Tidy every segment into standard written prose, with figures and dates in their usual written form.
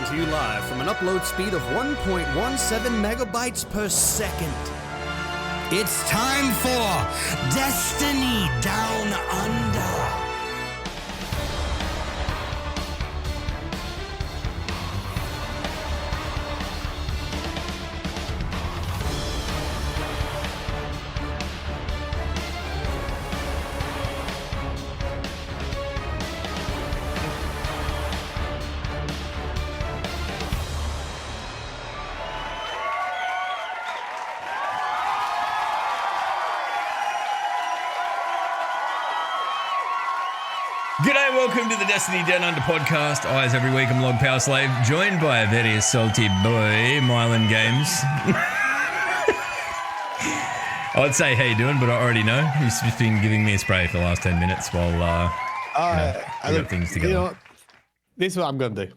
coming to you live from an upload speed of 1.17 megabytes per second. It's time for Destiny Down Under. G'day, welcome to the Destiny Down Under podcast. As every week, I'm Log Power Slave, joined by a very salty boy, Mylan Games. I would say, how you doing, but I already know. He's just been giving me a spray for the last 10 minutes while we got things together. You know what? This is what I'm going to do.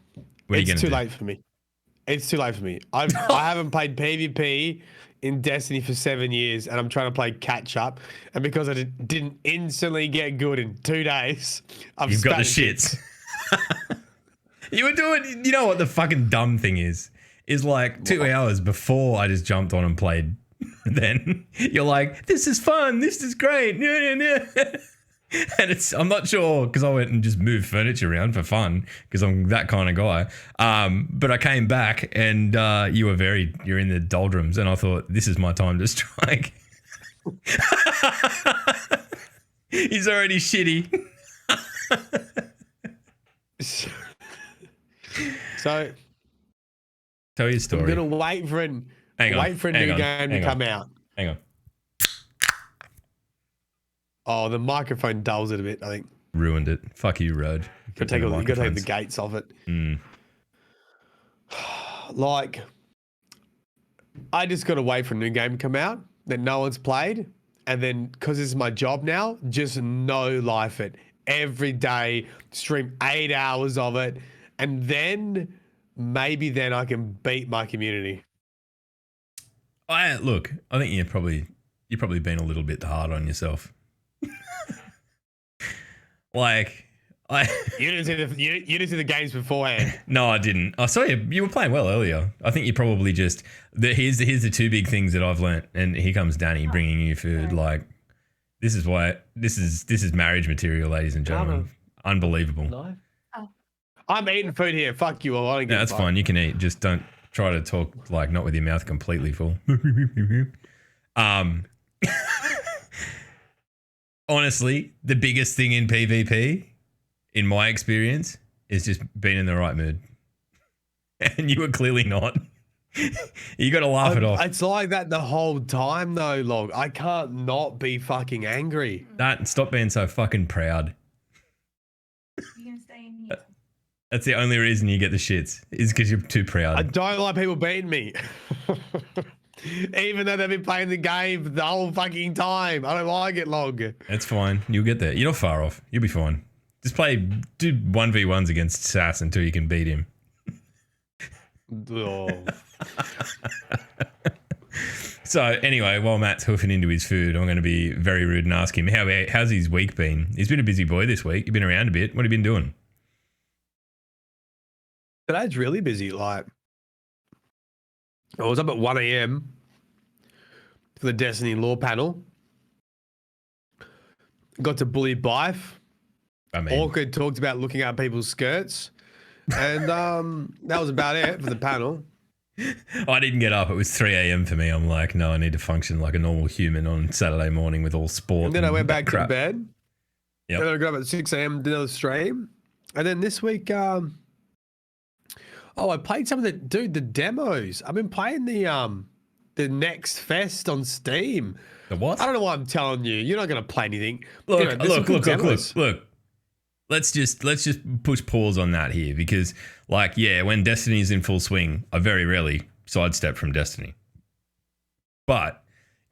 It's too late for me. It's too late for me. I haven't played PvP in Destiny for 7 years, and I'm trying to play catch up. And because I didn't instantly get good in 2 days, You've got the shits. You were doing, you know what the fucking dumb thing is like 2 hours before I just jumped on and played. Then you're like, this is fun, this is great. Yeah. And I'm not sure, because I went and just moved furniture around for fun, because I'm that kind of guy. But I came back and you're in the doldrums, and I thought, this is my time to strike. He's already shitty. So tell your story. I'm gonna wait for a new game to come out. Hang on. Oh, the microphone dulls it a bit, I think. Ruined it. Fuck you, Rod. You gotta take the gates off it. Like, I just gotta wait for a new game to come out that no one's played, and then because this is my job now, just no life it every day, stream 8 hours of it, and then maybe then I can beat my community. I think you're probably been a little bit hard on yourself. You didn't see the games beforehand. No, I didn't. I saw you were playing well earlier. I think you probably just here's the two big things that I've learnt, and here comes Danny bringing you food. Like, this is marriage material, ladies and gentlemen. Unbelievable. No. Oh. I'm eating food here. Fuck you all. No, that's fine. You can eat. Just don't try to talk like not with your mouth completely full. Honestly, the biggest thing in PvP, in my experience, is just being in the right mood. And you were clearly not. You got to laugh it off. It's like that the whole time, though, Log. I can't not be fucking angry. Stop being so fucking proud. You're going to stay in here. That's the only reason you get the shits, is because you're too proud. I don't like people beating me. Even though they've been playing the game the whole fucking time. I don't like it, Log. That's fine. You'll get there. You're not far off. You'll be fine. Just do 1v1s against Sass until you can beat him. Oh. So anyway, while Matt's hoofing into his food, I'm going to be very rude and ask him, how's his week been? He's been a busy boy this week. You've been around a bit. What have you been doing? Today's really busy. Like, I was up at 1 a.m. for the Destiny Law panel. Got to bully Bife. Orchid talked about looking at people's skirts. And that was about it for the panel. I didn't get up. It was 3 a.m. for me. I'm like, no, I need to function like a normal human on Saturday morning with all sport. And then I went back to bed. Yep. Then I got up at 6 a.m. did another stream. And then this week, I played some of the demos. I've been playing the Next Fest on Steam. The what? I don't know why I'm telling you. You're not going to play anything. Look. Let's just push pause on that here, because, like, yeah, when Destiny is in full swing, I very rarely sidestep from Destiny. But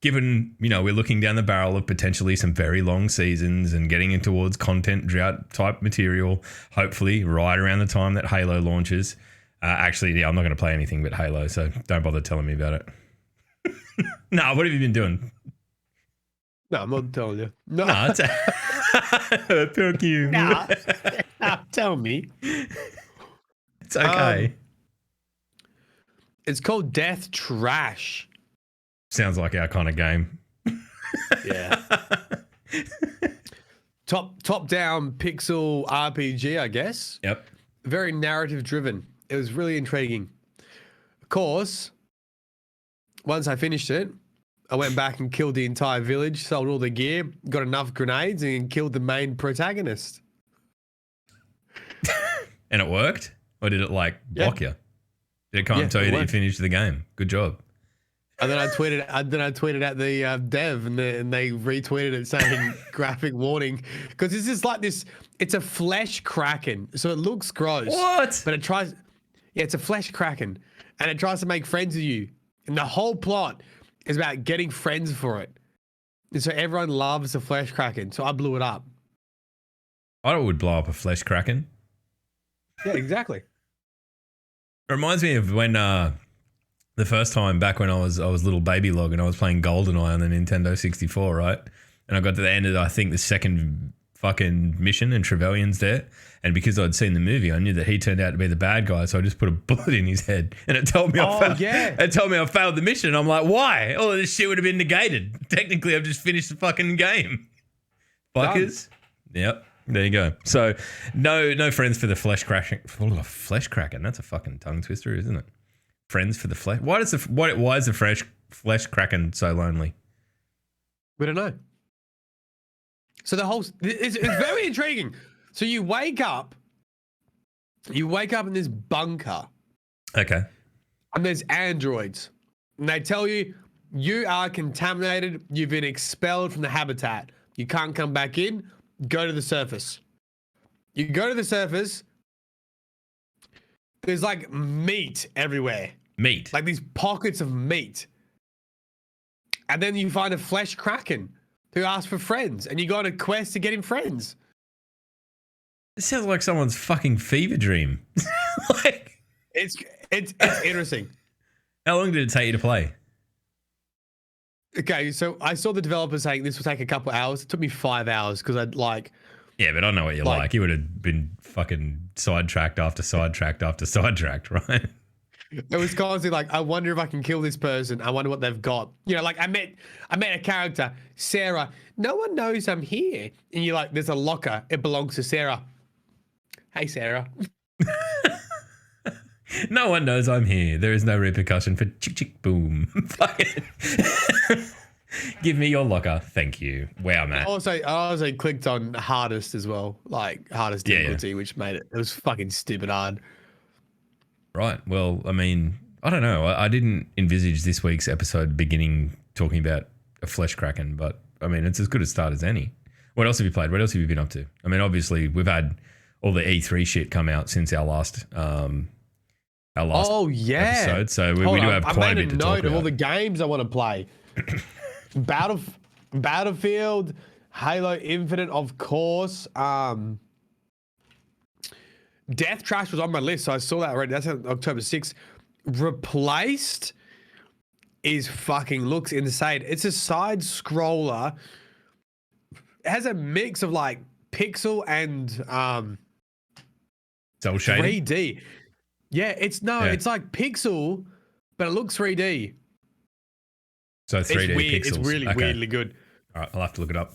given, we're looking down the barrel of potentially some very long seasons and getting in towards content drought type material, hopefully right around the time that Halo launches. Actually, I'm not going to play anything but Halo, so don't bother telling me about it. No, what have you been doing? No, I'm not telling you. No, it's thank you. No, tell me. It's okay. It's called Death Trash. Sounds like our kind of game. Yeah. Top down pixel RPG, I guess. Yep. Very narrative driven. It was really intriguing. Of course, once I finished it, I went back and killed the entire village, sold all the gear, got enough grenades, and killed the main protagonist. And it worked? Or did it like block you? Did it come and tell you that you finished the game? Good job. And then I tweeted at the dev, and they retweeted it saying graphic warning, because this is like this. It's a flesh kraken, so it looks gross. What? But it tries. Yeah, it's a flesh kraken, and it tries to make friends with you. And the whole plot is about getting friends for it. And so everyone loves the flesh kraken. So I blew it up. I would blow up a flesh kraken. Yeah, exactly. It reminds me of when the first time back when I was little baby log and I was playing GoldenEye on the Nintendo 64, right? And I got to the end of I think the second fucking mission and Trevelyan's there, and because I'd seen the movie, I knew that he turned out to be the bad guy, so I just put a bullet in his head, and it told me it told me I failed the mission. I'm like, why? All of this shit would have been negated. Technically, I've just finished the fucking game. Fuckers. Yep. There you go. So, no friends for the flesh kraken. Flesh kraken. That's a fucking tongue twister, isn't it? Friends for the flesh. Why is the flesh kraken so lonely? We don't know. So it's very intriguing. So you wake up in this bunker. Okay. And there's androids. And they tell you are contaminated. You've been expelled from the habitat. You can't come back in. Go to the surface. You go to the surface. There's like meat everywhere. Meat. Like these pockets of meat. And then you find a flesh kraken who asks for friends. And you go on a quest to get him friends. It sounds like someone's fucking fever dream. Like it's interesting. How long did it take you to play? Okay, so I saw the developer saying this would take a couple hours. It took me 5 hours because I'd like... Yeah, but I know what you're like. You would have been fucking sidetracked after sidetracked after sidetracked, right? It was constantly like, I wonder if I can kill this person. I wonder what they've got. You know, like I met a character, Sarah. No one knows I'm here. And you're like, there's a locker. It belongs to Sarah. Hey, Sarah. No one knows I'm here. There is no repercussion for chick chick boom. Give me your locker. Thank you. Wow, man. I also clicked on hardest as well, like hardest difficulty, which made it was fucking stupid hard. Right. Well, I mean, I don't know. I didn't envisage this week's episode beginning talking about a flesh kraken, but I mean, it's as good a start as any. What else have you played? What else have you been up to? I mean, obviously, we've had all the E3 shit come out since our last episode, so we do have quite a bit to talk about. I made a note of all the games I want to play. Battlefield, Halo Infinite, of course. Death Trash was on my list, so I saw that already. That's on October 6th. Replaced looks insane. It's a side scroller. It has a mix of like pixel and cell shading. 3D. Yeah, it's like pixel, but it looks 3D. So 3D pixels. It's really weirdly good. All right, I'll have to look it up.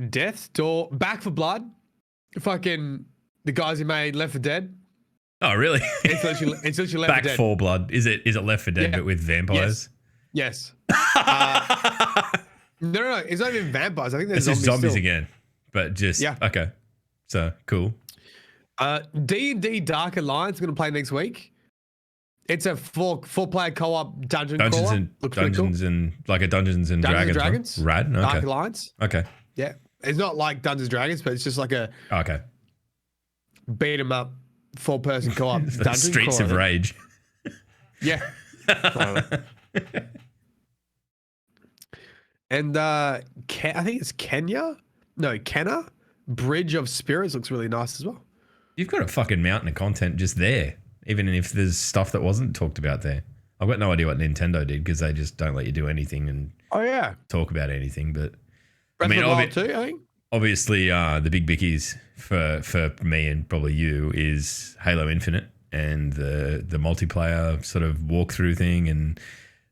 Death's Door, Back for Blood. Fucking the guys who made Left 4 Dead. Oh, really? It's literally Left 4 Dead. Back 4 Blood. Is it Left 4 Dead but with vampires? Yes. No. It's not even vampires. I think there's zombies again. But just okay. So cool. D&D Dark Alliance. I'm gonna play next week. It's a four-player co-op dungeon crawler. Dungeons and like a Dungeons and Dragons. Huh? Rad. Okay. Dark Alliance. Okay. Yeah, it's not like Dungeons and Dragons, but it's just like a beat 'em up 4-person co-op dungeon Streets crawler. of Rage. Yeah. And I think it's Kenna Bridge of Spirits looks really nice as well. You've got a fucking mountain of content just there, even if there's stuff that wasn't talked about there. I've got no idea what Nintendo did because they just don't let you do anything and talk about anything. But Breath of the Wild too, I think. Obviously, the big bickies for me and probably you is Halo Infinite. and the multiplayer sort of walkthrough thing, and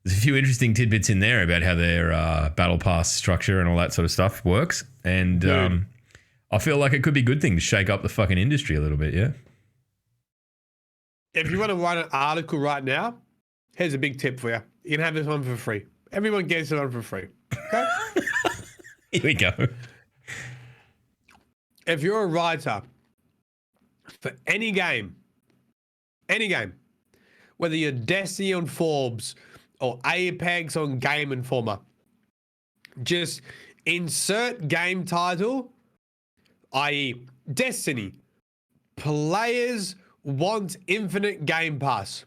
there's a few interesting tidbits in there about how their battle pass structure and all that sort of stuff works. And I feel like it could be a good thing to shake up the fucking industry a little bit, yeah? If you want to write an article right now, here's a big tip for you. You can have this one for free. Everyone gets it on for free. Okay? Here we go. If you're a writer for any game, whether you're Destiny on Forbes or Apex on Game Informer, just insert game title, i.e. Destiny, players want infinite game pass.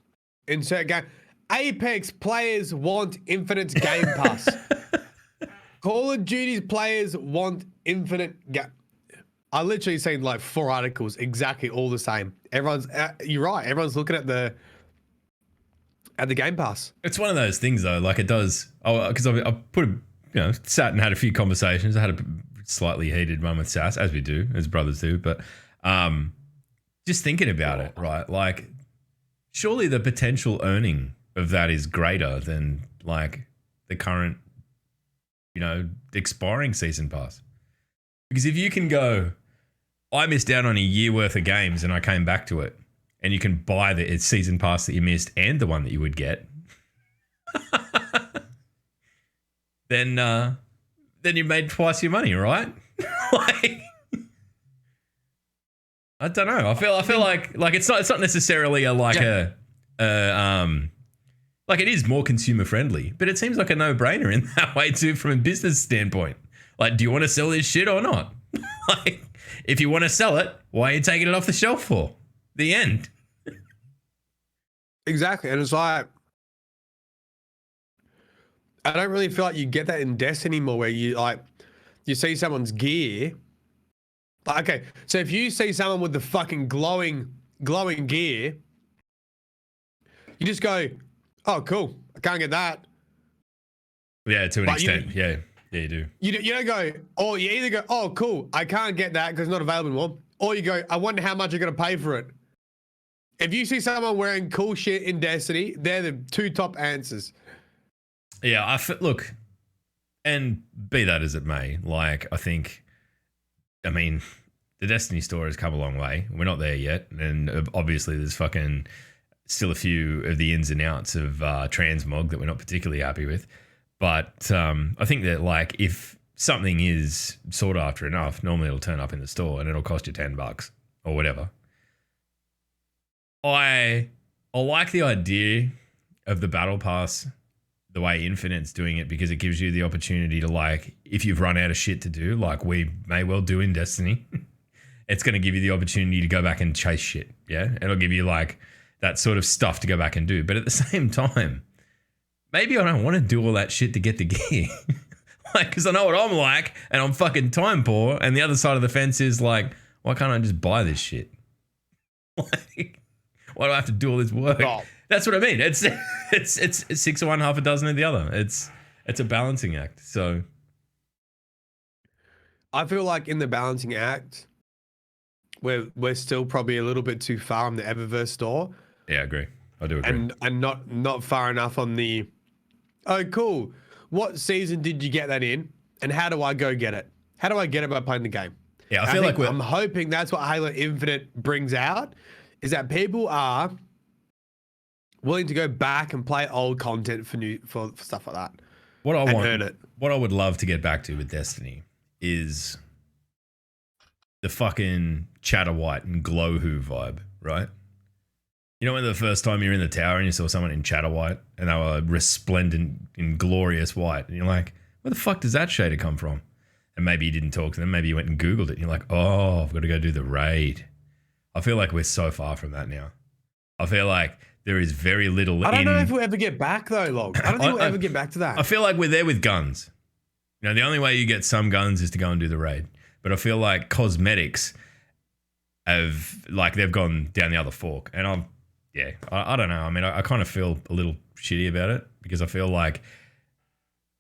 Insert game. Apex players want infinite game pass. Call of Duty's players want infinite game. I literally seen like 4 articles exactly all the same. Everyone's you're right. Everyone's looking at the Game Pass. It's one of those things though. Like it does. Because I sat and had a few conversations. I had a slightly heated one with Sass, as we do, as brothers do. But just thinking about it, right? Like, surely the potential earning of that is greater than like the current, expiring season pass. Because if you can go, I missed out on a year worth of games and I came back to it, and you can buy the season pass that you missed and the one that you would get, then you made twice your money, right? Like, I don't know. I feel like it's not necessarily like like it is more consumer friendly, but it seems like a no-brainer in that way too from a business standpoint. Like, do you want to sell this shit or not? Like, if you want to sell it, why are you taking it off the shelf for? The end. Exactly. And it's like, I don't really feel like you get that in Destiny anymore, where you see someone's gear. Like, okay, so if you see someone with the fucking glowing gear, you just go, oh, cool, I can't get that. Yeah, to an extent. Yeah, you do. You don't go, or you either go, oh, cool, I can't get that because it's not available anymore. Or you go, I wonder how much you're going to pay for it. If you see someone wearing cool shit in Destiny, they're the 2 top answers. Yeah, look, and be that as it may, like, I mean, the Destiny store has come a long way. We're not there yet. And obviously there's fucking still a few of the ins and outs of transmog that we're not particularly happy with. But I think that, like, if something is sought after enough, normally it'll turn up in the store and it'll cost you $10 or whatever. I like the idea of the battle pass the way Infinite's doing it, because it gives you the opportunity to, like, if you've run out of shit to do, like we may well do in Destiny, it's going to give you the opportunity to go back and chase shit. Yeah. It'll give you like that sort of stuff to go back and do. But at the same time, maybe I don't want to do all that shit to get the gear. Like, because I know what I'm like and I'm fucking time poor. And the other side of the fence is like, why can't I just buy this shit? Like, why do I have to do all this work? Oh. That's what I mean. It's 6 of one, half a dozen of the other. It's a balancing act. So I feel like in the balancing act, we're still probably a little bit too far on the Eververse store. Yeah, I agree. I do agree. And not far enough on the, oh, cool, what season did you get that in? And how do I go get it? How do I get it by playing the game? Yeah, I feel like I'm hoping that's what Halo Infinite brings out, is that people are willing to go back and play old content for stuff like that. What I want, earn it. What I would love to get back to with Destiny is the fucking Chatter White and Glow Who vibe, right? You know, when the first time you're in the tower and you saw someone in Chatter White and they were resplendent in glorious white, and you're like, where the fuck does that shader come from? And maybe you didn't talk to them, maybe you went and Googled it and you're like, oh, I've got to go do the raid. I feel like we're so far from that now. I feel like there is very little. I don't know if we'll ever get back though, Log. I don't think we'll ever get back to that. I feel like we're there with guns. You know, the only way you get some guns is to go and do the raid. But I feel like cosmetics they've gone down the other fork. And I don't know. I mean, I kind of feel a little shitty about it, because I feel like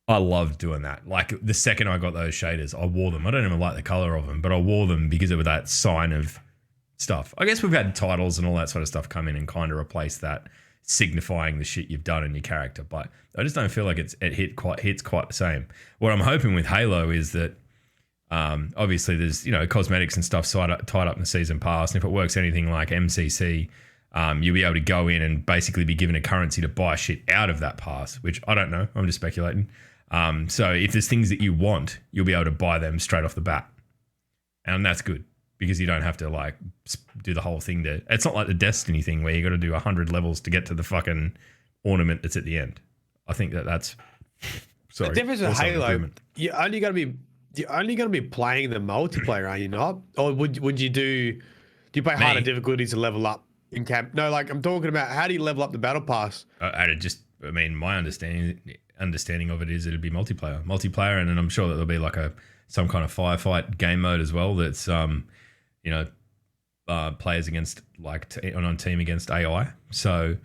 I loved doing that. Like, the second I got those shaders, I wore them. I don't even like the color of them, but I wore them because it was that sign of stuff. I guess we've had titles and all that sort of stuff come in and kind of replace that, signifying the shit you've done in your character. But I just don't feel like it hits quite the same. What I'm hoping with Halo is that obviously there's, you know, cosmetics and stuff tied up in the season pass, and if it works anything like MCC, you'll be able to go in and basically be given a currency to buy shit out of that pass, which I don't know. I'm just speculating. So if there's things that you want, you'll be able to buy them straight off the bat. And that's good because you don't have to like do the whole thing it's not like the Destiny thing where you got to do 100 levels to get to the fucking ornament that's at the end. I think that's sorry. The difference with Halo, you're only going to be playing the multiplayer, are you not? Or would you do you play harder difficulties to level up in camp? No, like I'm talking about how do you level up the battle pass? My understanding of it is it'd be multiplayer, and then I'm sure that there'll be like some kind of firefight game mode as well. That's players against on team against AI. So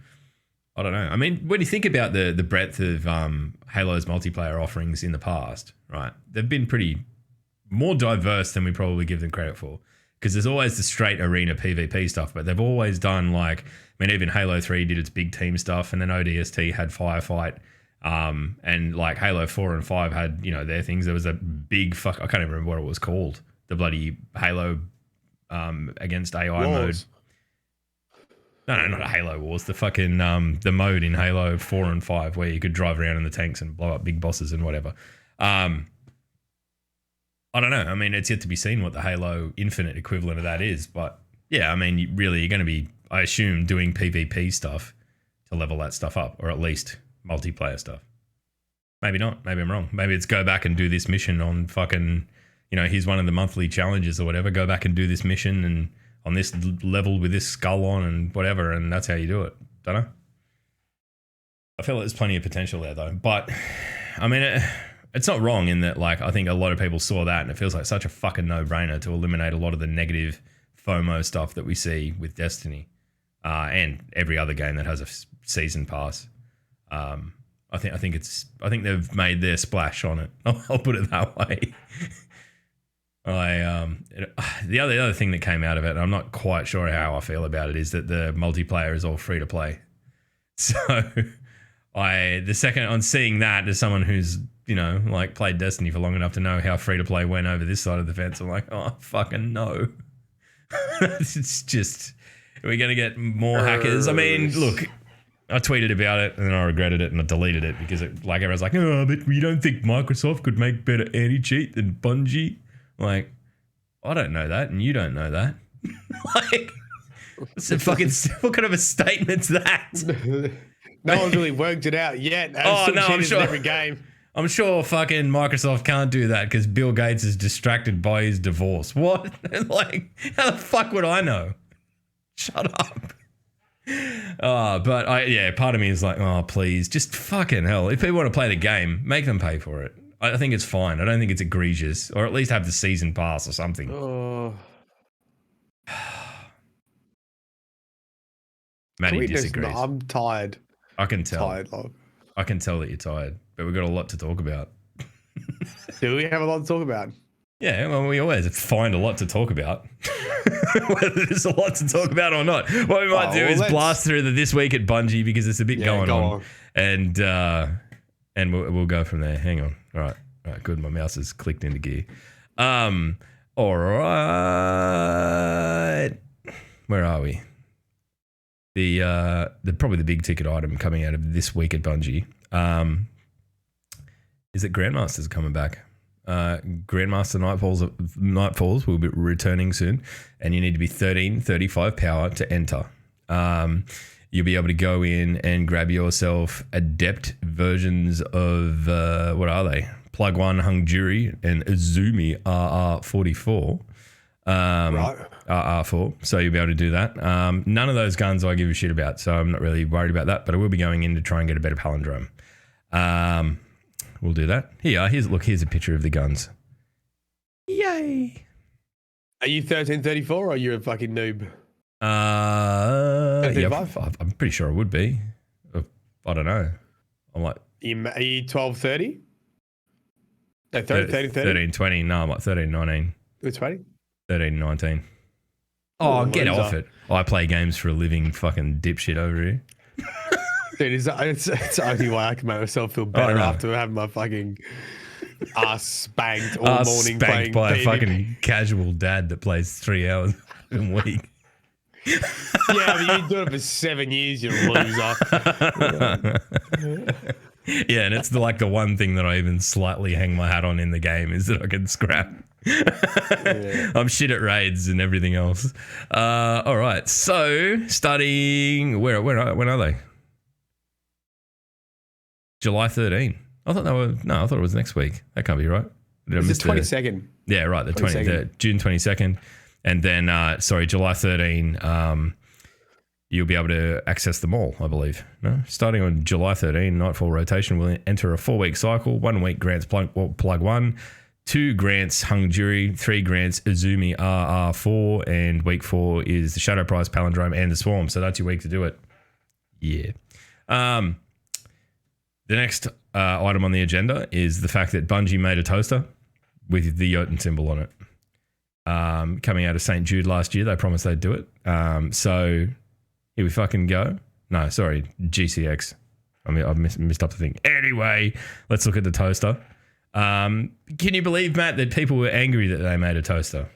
I don't know. I mean, when you think about the breadth of Halo's multiplayer offerings in the past, right? They've been pretty more diverse than we probably give them credit for. Because there's always the straight arena PvP stuff, but they've always done even Halo 3 did its big team stuff, and then ODST had firefight, and like Halo 4 and 5 had, you know, their things. There was a big I can't even remember what it was called. The bloody Halo against AI Wars. mode. No, not a Halo Wars. The fucking the mode in Halo 4 and 5 where you could drive around in the tanks and blow up big bosses and whatever. I don't know. I mean, it's yet to be seen what the Halo Infinite equivalent of that is. But yeah, I mean, you're going to be, I assume, doing PvP stuff to level that stuff up, or at least multiplayer stuff. Maybe not. Maybe I'm wrong. Maybe it's go back and do this mission on fucking, you know, here's one of the monthly challenges or whatever. Go back and do this mission and on this level with this skull on and whatever, and that's how you do it. Don't know. I feel like there's plenty of potential there though. But I mean, it's not wrong in that, like, I think a lot of people saw that and it feels like such a fucking no-brainer to eliminate a lot of the negative FOMO stuff that we see with Destiny and every other game that has a season pass. I think they've made their splash on it. I'll put it that way. The other thing that came out of it, and I'm not quite sure how I feel about it, is that the multiplayer is all free to play. So the second on seeing that, as someone who's, you know, like played Destiny for long enough to know how free to play went over this side of the fence, I'm like, oh fucking no. It's just, are we going to get more hackers? I mean, look, I tweeted about it and then I regretted it and I deleted it because everyone's like, oh, but you don't think Microsoft could make better anti-cheat than Bungie? Like, I don't know that and you don't know that. Like, it's a fucking, what kind of a statement's that? No one's really worked it out yet. Oh, no, I'm sure. In every game. I'm sure fucking Microsoft can't do that because Bill Gates is distracted by his divorce. What? Like, how the fuck would I know? Shut up. But part of me is like, oh, please, just fucking hell. If people want to play the game, make them pay for it. I think it's fine. I don't think it's egregious, or at least have the season pass or something. Oh. Maddie disagrees. No, I'm tired. I can tell. Log. I can tell that you're tired, but we've got a lot to talk about. Do we have a lot to talk about? Yeah, well, we always find a lot to talk about. Whether there's a lot to talk about or not. What we might do is blast through the This Week at Bungie because there's a bit going on. And we'll go from there. Hang on. All right, good. My mouse has clicked into gear. All right. Where are we? The probably the big ticket item coming out of This Week at Bungie is that Grandmasters are coming back. Grandmaster Nightfalls will be returning soon, and you need to be 1335 power to enter. You'll be able to go in and grab yourself adept versions of what are they? Plug One Hungjuri and Izumi RR44. Right. RR4. So you'll be able to do that. None of those guns I give a shit about, so I'm not really worried about that. But I will be going in to try and get a better palindrome. We'll do that. Here's a picture of the guns. Yay! Are you 1334 or are you a fucking noob? Yeah, I'm pretty sure I would be. I don't know. I'm like, are you 1230? No, 1330. 1320. No, I'm like 1319. It's 20. 1319. Oh, get loser. off it. I play games for a living, fucking dipshit over here. Dude, it's the only way I can make myself feel better no. after having my fucking ass spanked all Us morning spanked playing by a PvP. fucking casual dad that plays 3 hours a week. Yeah, but you do it for 7 years, you loser. Yeah, and it's like the one thing that I even slightly hang my hat on in the game is that I can scrap. I'm shit at raids and everything else. All right, so starting when are they? July 13. I thought it was next week. That can't be right. Did I It's miss the 22nd. Yeah, right. The 22nd. June 22nd, and then July 13. You'll be able to access them all, I believe. No, starting on July 13, Nightfall rotation will enter a 4-week cycle. 1 week grants plug 1, 2 grants hung jury, 3 grants Izumi RR4, and week 4 is the Shadow Prize Palindrome and the Swarm. So that's your week to do it. Yeah. The next item on the agenda is the fact that Bungie made a toaster with the Jotun symbol on it. Coming out of St. Jude last year, they promised they'd do it. So here we fucking go. No, sorry, GCX. I mean, I've missed up the thing. Anyway, let's look at the toaster. Can you believe, Matt, that people were angry that they made a toaster?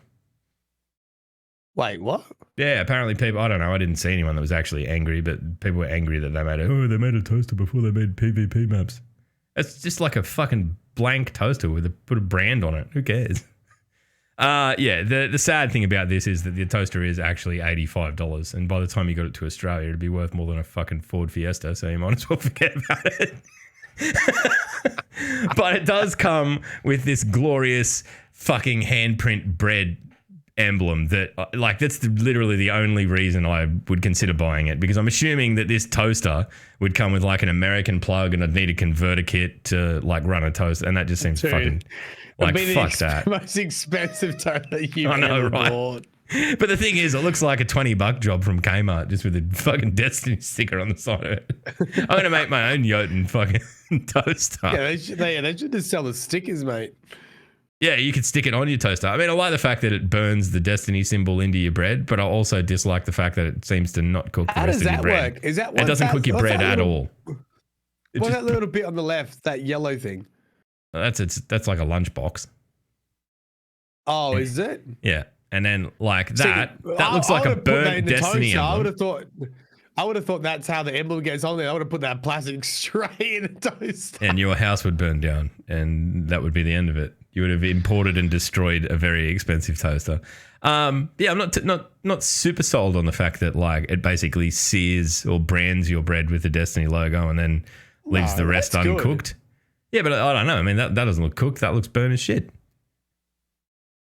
Wait, what? Yeah, apparently people, I don't know, I didn't see anyone that was actually angry, but people were angry that they made a toaster before they made PvP maps. It's just like a fucking blank toaster with put a brand on it. Who cares? Yeah, the sad thing about this is that the toaster is actually $85, and by the time you got it to Australia, it'd be worth more than a fucking Ford Fiesta, so you might as well forget about it. But it does come with this glorious fucking handprint bread emblem that, like, that's literally the only reason I would consider buying it, because I'm assuming that this toaster would come with like an American plug and I'd need a converter kit to like run a toaster, and that just seems fucking like, fuck that. Most expensive toaster you've I know, ever right? bought. But the thing is, it looks like a $20 job from Kmart just with a fucking Destiny sticker on the side of it. I'm going to make my own Jotun fucking toaster. Yeah, they should just sell the stickers, mate. Yeah, you could stick it on your toaster. I mean, I like the fact that it burns the Destiny symbol into your bread, but I also dislike the fact that it seems to not cook the rest of your bread. How does that work? Is that it doesn't cook your bread at all. What's that little bit on the left, that yellow thing? That's like a lunchbox. Oh, is it? Yeah. And then like that I looks like a would've put that burnt in the Destiny toaster. emblem. I would have thought that's how the emblem gets on there. I would have put that plastic straight in the toaster. And your house would burn down, and that would be the end of it. You would have imported and destroyed a very expensive toaster. Yeah, I'm not super sold on the fact that like it basically sears or brands your bread with the Destiny logo and then leaves the rest uncooked. Yeah, but I don't know. I mean, that doesn't look cooked. That looks burnt as shit.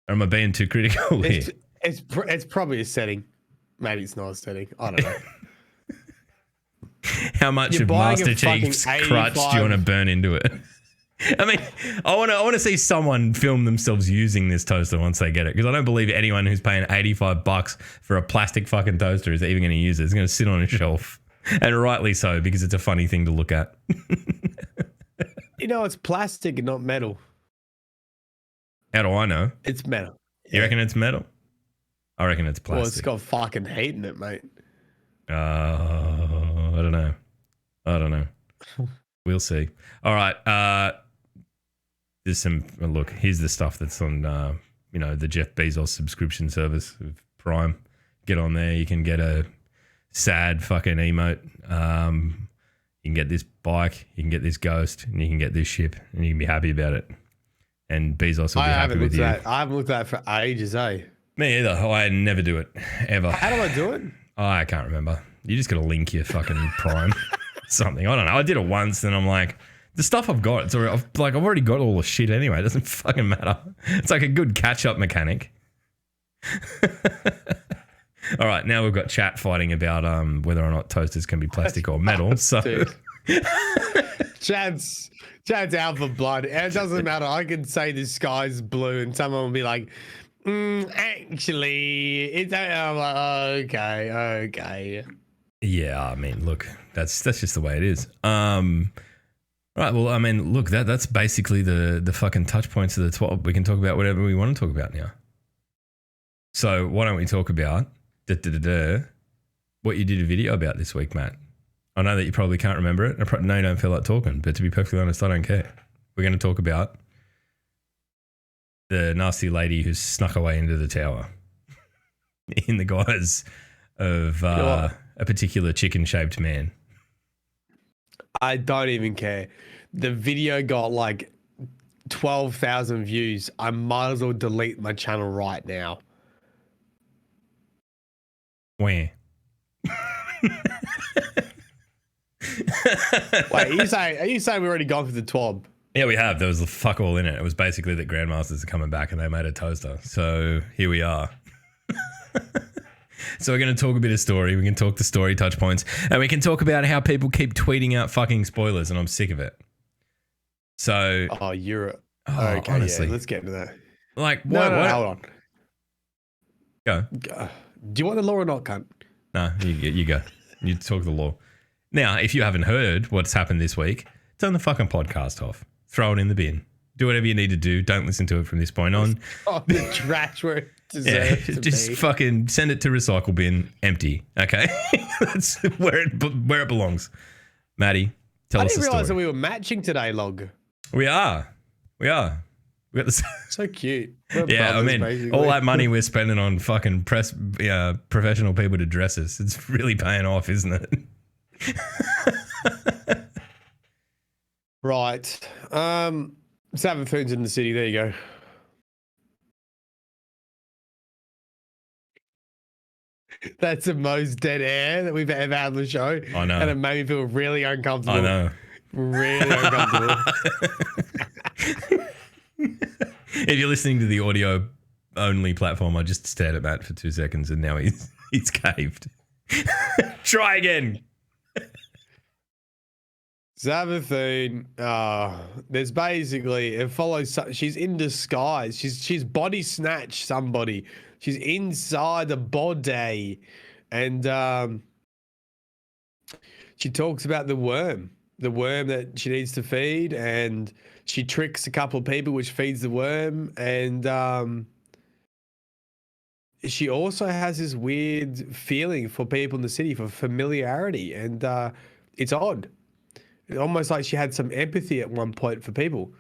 Or am I being too critical here? It's probably a setting. Maybe it's not a setting. I don't know. How much of Master Chief's crutch do you want to burn into it? I mean, I want to see someone film themselves using this toaster once they get it, because I don't believe anyone who's paying $85 for a plastic fucking toaster is even going to use it. It's going to sit on a shelf, and rightly so, because it's a funny thing to look at. You know, it's plastic and not metal. How do I know? It's metal. You reckon it's metal? I reckon it's plastic. Well, it's got fucking heat in it, mate. I don't know. We'll see. All right. There's some look. Here's the stuff that's on, the Jeff Bezos subscription service of Prime. Get on there. You can get a sad fucking emote. You can get this bike. You can get this ghost, and you can get this ship, and you can be happy about it. And Bezos will be happy with you. I haven't looked at that for ages, eh? Me either. I never do it ever. How do I do it? I can't remember. You just got to link your fucking Prime. Something. I don't know. I did it once, and I'm like, the stuff I've got, I've already got all the shit anyway. It doesn't fucking matter. It's like a good catch-up mechanic. All right, now we've got chat fighting about whether or not toasters can be plastic or metal. So, Chad's out for blood. And it doesn't matter. I can say the sky's blue, and someone will be like, actually, it's. I'm like, okay. Yeah, I mean, look, that's just the way it is. Right, well, I mean, look, that's basically the fucking touch points of the 12. We can talk about whatever we want to talk about now. So why don't we talk about what you did a video about this week, Matt? I know that you probably can't remember it. I know you don't feel like talking, but to be perfectly honest, I don't care. We're going to talk about the nasty lady who snuck away into the tower in the guise of a particular chicken-shaped man. I don't even care. The video got like 12,000 views. I might as well delete my channel right now. Where? Wait, are you saying we already gone through the TWAB? Yeah, we have. There was fuck all in it. It was basically that Grandmasters are coming back and they made a toaster. So here we are. So we're going to talk a bit of story. We can talk the story touch points. And we can talk about how people keep tweeting out fucking spoilers and I'm sick of it. So... Oh, you're... Oh, okay, honestly. yeah, let's get into that. Like, No, what? hold on. Go. Do you want the law or not, cunt? No, you go. You talk the law. Now, if you haven't heard what's happened this week, turn the fucking podcast off. Throw it in the bin. Do whatever you need to do. Don't listen to it from this point on. Oh, the trash where it deserves to just be. fucking send it to recycle bin empty. Okay, that's where it belongs. Maddie, tell I us the didn't realize that story. we were matching today, Log. We are. We got the. So cute. We're Yeah, brothers, I mean, basically. all that money we're spending on fucking professional people to dress us, it's really paying off, isn't it? Right. Seven Foods in the city. There you go. That's the most dead air that we've ever had on the show. I know. And it made me feel really uncomfortable. I know. Really uncomfortable. If you're listening to the audio only platform, I just stared at Matt for 2 seconds and now he's caved. Try again. Savathune, there's basically, it follows, she's in disguise. She's body snatched somebody. She's inside the body. And she talks about the worm that she needs to feed. And she tricks a couple of people, which feeds the worm. And she also has this weird feeling for people in the city, for familiarity. And it's odd. It's almost like she had some empathy at one point for people,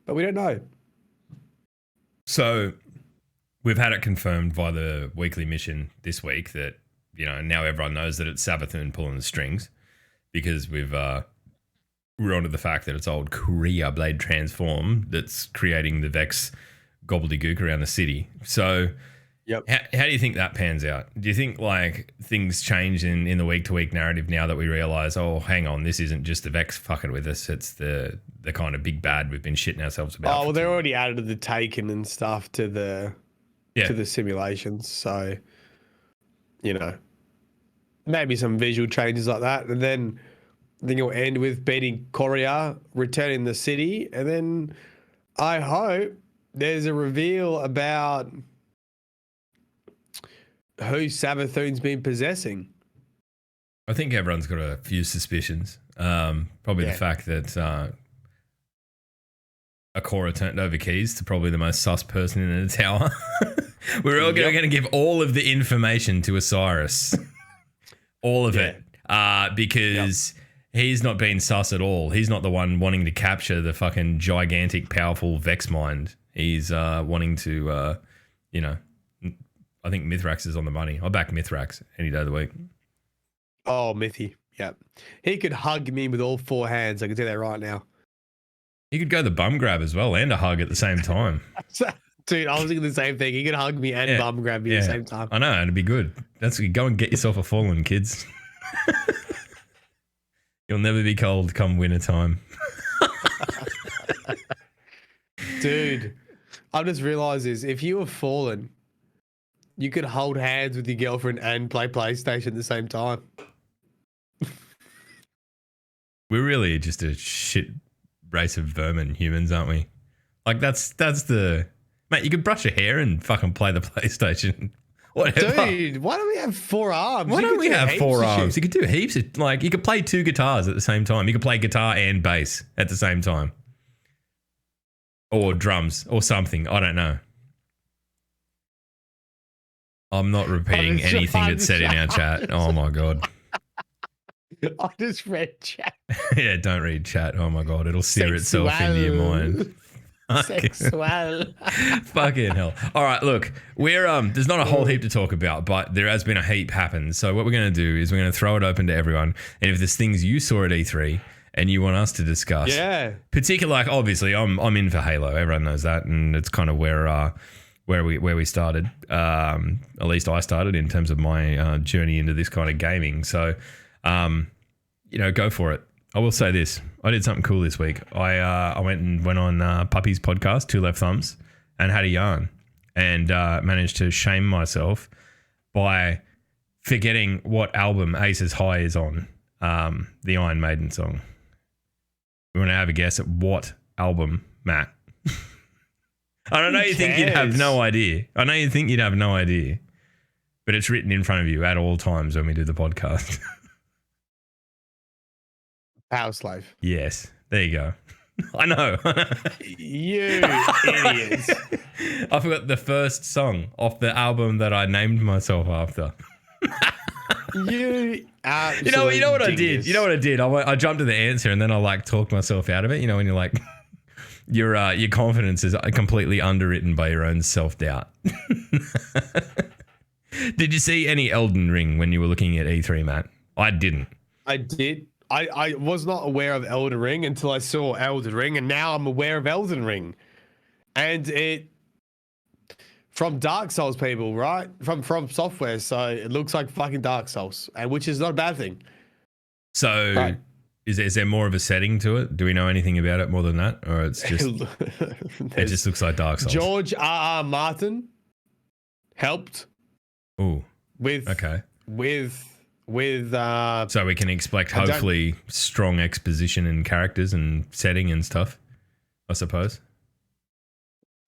but we don't know. So we've had it confirmed by the weekly mission this week that, you know, now everyone knows that it's Savathune pulling the strings because we're onto the fact that it's old Korea Blade Transform that's creating the Vex gobbledygook around the city. So Yep. how do you think that pans out? Do you think like things change in the week to week narrative now that we realize, oh, hang on, this isn't just the Vex fucking with us, it's the kind of big bad we've been shitting ourselves about? Oh, well, they're already added the Taken and stuff to the simulations, so you know, maybe some visual changes like that, and then I think it'll end with beating Korea, returning the city, and then I hope there's a reveal about who Savathune's been possessing. I think everyone's got a few suspicions. Probably the fact that Akora turned over keys to probably the most sus person in the tower. We're all going to give all of the information to Osiris. All of it. Because he's not been sus at all. He's not the one wanting to capture the fucking gigantic, powerful Vex mind. He's wanting to, I think Mithrax is on the money. I'll back Mithrax any day of the week. Oh, Mithy. Yeah. He could hug me with all four hands. I can tell you that right now. He could go the bum grab as well and a hug at the same time. Dude, I was thinking the same thing. He could hug me and bum grab me at the same time. I know, it'd be good. Go and get yourself a fallen, kids. You'll never be cold come winter time. Dude, I've just realized this. If you were fallen, you could hold hands with your girlfriend and play PlayStation at the same time. We're really just a shit race of vermin humans, aren't we? Like that's the mate. You could brush your hair and fucking play the PlayStation. Whatever. Dude, why don't we have 4 arms? Why don't we have 4 arms? You Shit. could do heaps of, like, you could play 2 guitars at the same time. You could play guitar and bass at the same time. Or drums or something. I don't know. I'm not repeating anything that's said in our chat. Oh my god. I just read chat. Yeah, don't read chat. Oh my god, it'll sear itself into your mind. Sexual. Fucking hell. All right, look, we're there's not a whole heap to talk about, but there has been a heap happen. So what we're going to do is we're going to throw it open to everyone. And if there's things you saw at E3 and you want us to discuss, particularly, like, obviously I'm in for Halo. Everyone knows that, and it's kind of where we started. At least I started in terms of my journey into this kind of gaming. So, go for it. I will say this. I did something cool this week. I went on Puppy's podcast, Two Left Thumbs, and had a yarn and managed to shame myself by forgetting what album Aces High is on, the Iron Maiden song. We want to have a guess at what album, Matt. I know you think you'd have no idea. I know you think you'd have no idea, but it's written in front of you at all times when we do the podcast. Power Slave. Yes, there you go. I know. You idiots. I forgot the first song off the album that I named myself after. You know what I did? You know what I did? I jumped to the answer and then I talked myself out of it. You know, when you're like, your confidence is completely underwritten by your own self-doubt. Did you see any Elden Ring when you were looking at E3, Matt? I didn't. I did. I was not aware of Elden Ring until I saw Elden Ring, and now I'm aware of Elden Ring. And it from Dark Souls people, right? From Software, so it looks like fucking Dark Souls, and which is not a bad thing. So right. Is there more of a setting to it? Do we know anything about it more than that? Or it's just it just looks like Dark Souls. George R.R. Martin helped. Ooh. With so we can expect hopefully strong exposition and characters and setting and stuff, I suppose.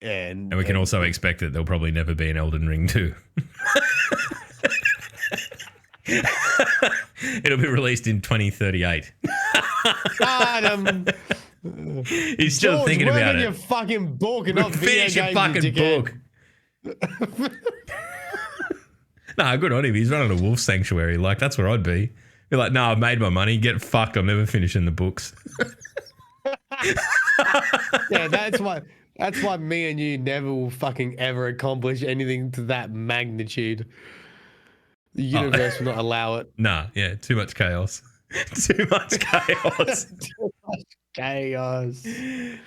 And we can also expect that there'll probably never be an Elden Ring 2. It'll be released in 2038. He's still George, thinking about it. Your fucking book and not finish your fucking book. Nah, good on him. He's running a wolf sanctuary. Like, that's where I'd be. Be like, no, I've made my money. Get fucked. I'm never finishing the books. Yeah, that's why me and you never will fucking ever accomplish anything to that magnitude. The universe will not allow it. Nah, yeah, too much chaos. Too much chaos. Too much chaos.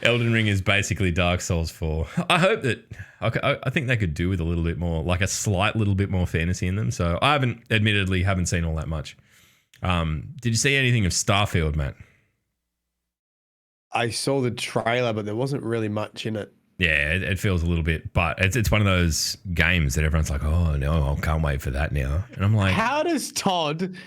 Elden Ring is basically Dark Souls 4. I hope that I think they could do with a little bit more, like a slight little bit more fantasy in them. So I admittedly haven't seen all that much. Did you see anything of Starfield, Matt? I saw the trailer, but there wasn't really much in it. Yeah, it feels a little bit, but it's one of those games that everyone's like, oh no, I can't wait for that now. And I'm like, how does Todd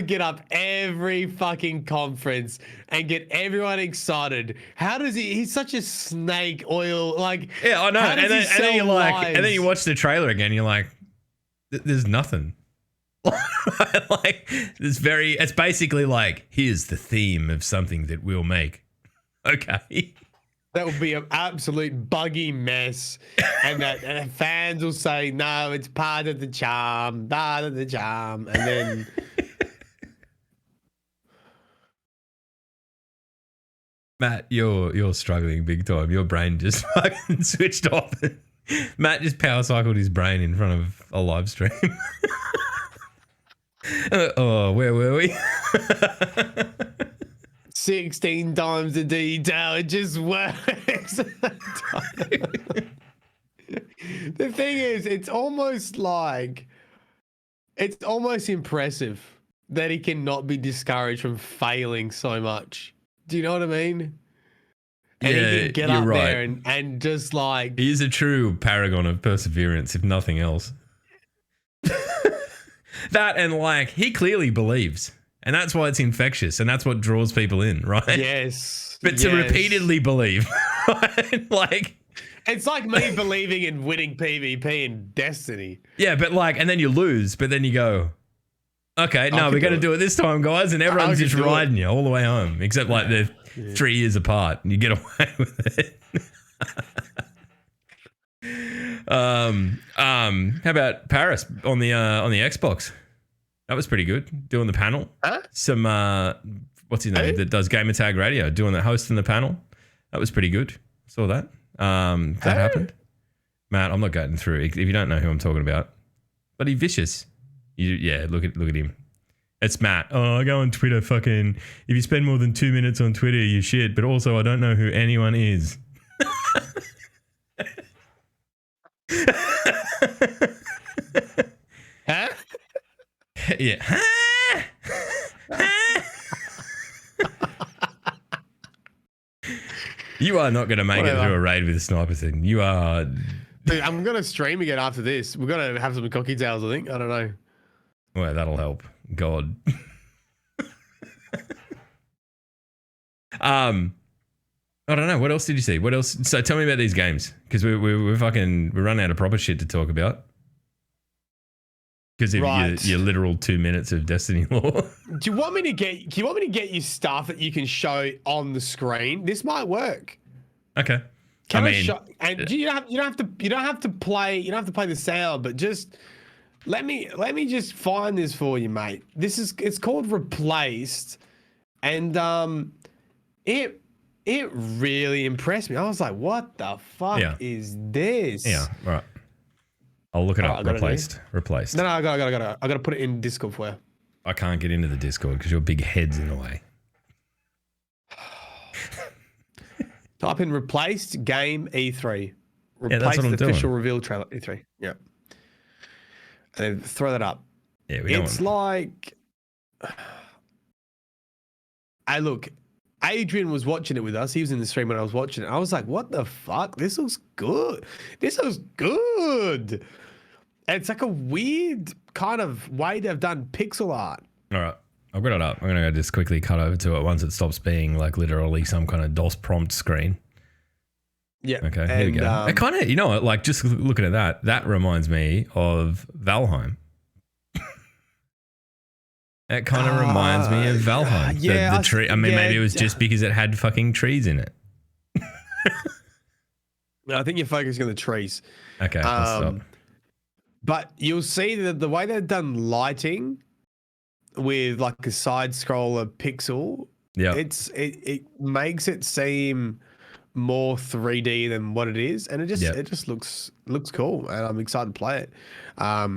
get up every fucking conference and get everyone excited? How does he's such a snake oil, like, yeah, I know. And then you're like, and then you watch the trailer again, you're like, there's nothing. Like, it's basically like, here's the theme of something that we'll make. Okay. That would be an absolute buggy mess, and that fans will say, no, it's part of the charm, and then... Matt, you're struggling big time. Your brain just fucking switched off. Matt just power cycled his brain in front of a live stream. Oh, where were we? 16 times the detail, it just works. The thing is, it's almost impressive that he cannot be discouraged from failing so much. Do you know what I mean? And yeah, he can get up there and just like... He is a true paragon of perseverance, if nothing else. That, and like, he clearly believes. And that's why it's infectious, and that's what draws people in, right? Yes. But to repeatedly believe, right? Like, it's like me believing in winning PvP in Destiny. Yeah, but like, and then you lose, but then you go, okay, no, we're going to do it this time, guys, and everyone's just riding you all the way home, except like they're 3 years apart, and you get away with it. How about Paris on the Xbox? That was pretty good. Doing the panel. Huh? Some what's his name Who? that does Gamer Tag Radio? Doing the host in the panel. That was pretty good. Saw that. That happened. Matt, I'm not getting through. If you don't know who I'm talking about, but he vicious. Look at him. It's Matt. Oh, I go on Twitter. Fucking, if you spend more than 2 minutes on Twitter, you shit. But also, I don't know who anyone is. Huh? Yeah. You are not going to make it through a raid with a sniper thing. You are. Dude, I'm gonna stream again after this. We're gonna have some cocky tails, I think. I don't know. Well, that'll help. God. I don't know. What else did you see? What else? So tell me about these games, because we're running out of proper shit to talk about. Because of your literal 2 minutes of Destiny lore. Do you want me to get you stuff that you can show on the screen? This might work. Okay. Can I show? And you don't have to play the sound, but just let me just find this for you, mate. It's called Replaced, and it really impressed me. I was like, what the fuck is this? Yeah, right. I'll look it up. Replaced. No, I gotta put it in Discord for you. I can't get into the Discord because your big head's in the way. Type in Replaced Game E3. That's what I'm doing. Official reveal trailer E3. Yeah. And then throw that up. Yeah, it's like, look, Adrian was watching it with us. He was in the stream when I was watching it. I was like, what the fuck? This looks good. And it's like a weird kind of way they've done pixel art. All right. I've got it up. I'm going to just quickly cut over to it once it stops being like literally some kind of DOS prompt screen. Yeah. Okay, here we go. It kind of, you know what, like just looking at that reminds me of Valheim. It kind of reminds me of Valheim. Yeah. The tree. I mean, maybe it was just because it had fucking trees in it. I think you're focusing on the trees. Okay, I'll stop. But you'll see that the way they've done lighting with like a side scroller pixel, it makes it seem more 3D than what it is, and it just looks cool, and I'm excited to play it. I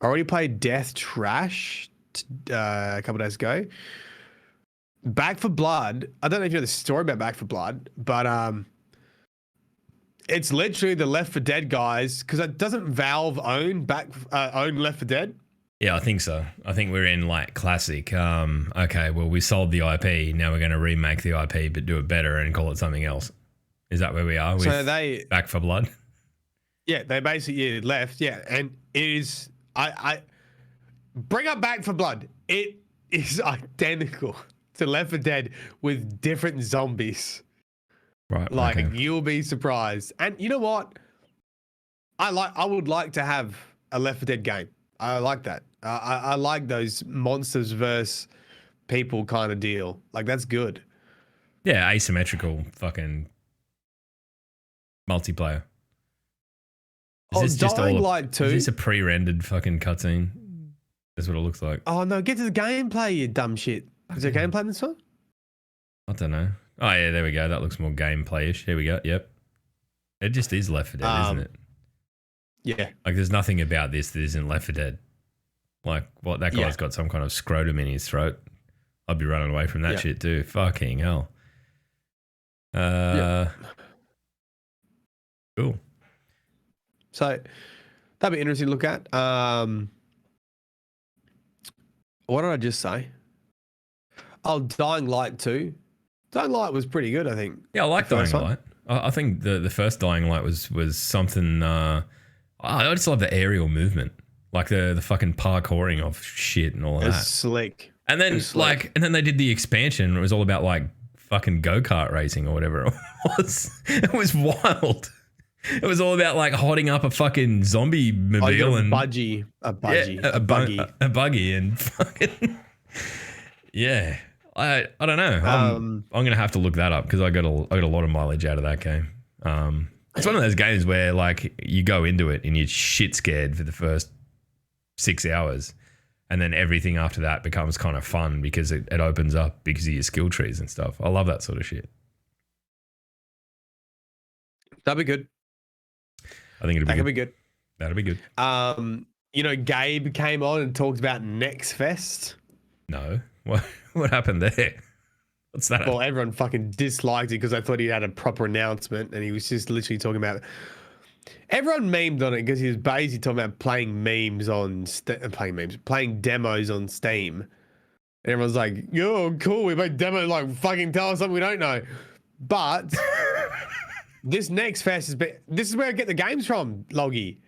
already played Death Trash a couple of days ago. Back for Blood. I don't know if you know the story about Back for Blood, but it's literally the Left 4 Dead guys, because doesn't Valve own Left 4 Dead? Yeah, I think so. I think we're in like classic. Okay, well, we sold the IP. Now we're going to remake the IP, but do it better and call it something else. Is that where we are? So they Back for Blood. Yeah, they basically left. Yeah, and it is. I bring up Back for Blood. It is identical to Left 4 Dead with different zombies. Right. Like, okay. You'll be surprised. And you know what? I would like to have a Left 4 Dead game. I like that. I like those monsters versus people kind of deal. Like, that's good. Yeah, asymmetrical fucking multiplayer. Is this Dying Light 2. Is this a pre-rendered fucking cutscene? That's what it looks like. Oh, no. Get to the gameplay, you dumb shit. Is there gameplay in this one? I don't know. Oh, yeah, there we go. That looks more gameplay-ish. Here we go. Yep. It just is Left 4 Dead, isn't it? Yeah. Like, there's nothing about this that isn't Left 4 Dead. Like, what, that guy's got some kind of scrotum in his throat. I'd be running away from that shit too. Fucking hell. Cool. So, that'd be interesting to look at. What did I just say? Oh, Dying Light 2. Dying Light was pretty good, I think. Yeah, I like Dying Light. I think the first Dying Light was something. I just love the aerial movement, like the fucking parkouring of shit and all of that. It's slick. And then they did the expansion. It was all about like fucking go-kart racing or whatever it was. It was wild. It was all about like hotting up a fucking zombie mobile and a buggy and fucking yeah. I don't know. I'm gonna have to look that up because I got a lot of mileage out of that game. It's one of those games where like you go into it and you're shit scared for the first 6 hours, and then everything after that becomes kind of fun because it opens up because of your skill trees and stuff. I love that sort of shit. That'd be good. I think That could be good. That'll be good. You know, Gabe came on and talked about Next Fest. No, what happened there? What's that? Well, everyone fucking disliked it because I thought he had a proper announcement, and he was just literally talking about it. Everyone memed on it because he was basically talking about playing demos on Steam. And everyone's like, "Yo, cool, we made demos, like fucking tell us something we don't know." But this Next Fest this is where I get the games from, Loggy,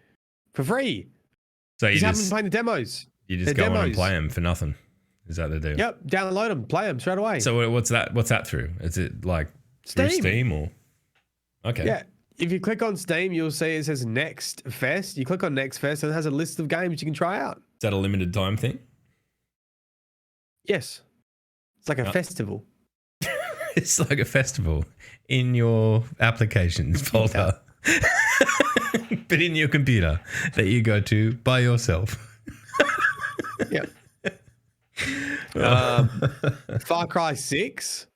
for free. So you haven't been playing the demos. You just go on and play them for nothing. Is that the deal? Yep, download them, play them straight away. So what's that through? Is it like through Steam or? Okay. Yeah. If you click on Steam, you'll see it says Next Fest. You click on Next Fest and it has a list of games you can try out. Is that a limited time thing? Yes. It's like a festival. It's like a festival in your applications folder, but in your computer that you go to by yourself. Yep. Far Cry 6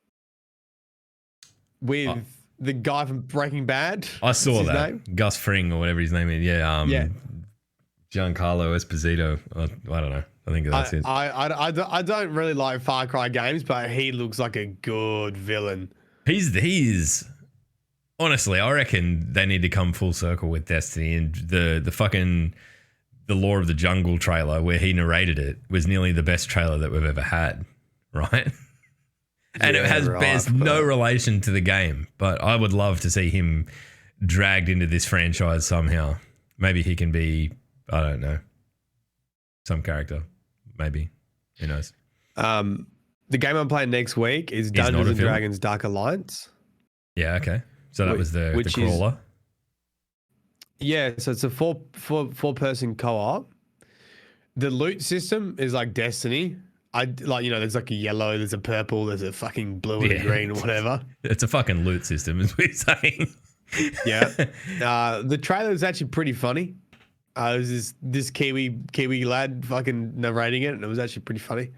with the guy from Breaking Bad. I saw What's his that. name? Gus Fring or whatever his name is. Yeah. Giancarlo Esposito. I don't know. I think that's it. I don't really like Far Cry games, but he looks like a good villain. He's honestly, I reckon they need to come full circle with Destiny, and the fucking the Law of the Jungle trailer where he narrated it was nearly the best trailer that we've ever had, right? And it bears no relation to the game, but I would love to see him dragged into this franchise somehow. Maybe he can be, I don't know, some character. Maybe. Who knows? The game I'm playing next week is Dungeons and Dragons Dark Alliance. Yeah, okay. So that was the crawler. Yeah, so it's a four person co-op. The loot system is like Destiny. There's like a yellow, there's a purple, there's a fucking blue and a green or whatever. It's a fucking loot system, as we're saying. Yeah. The trailer is actually pretty funny. It was this Kiwi lad fucking narrating it, and it was actually pretty funny.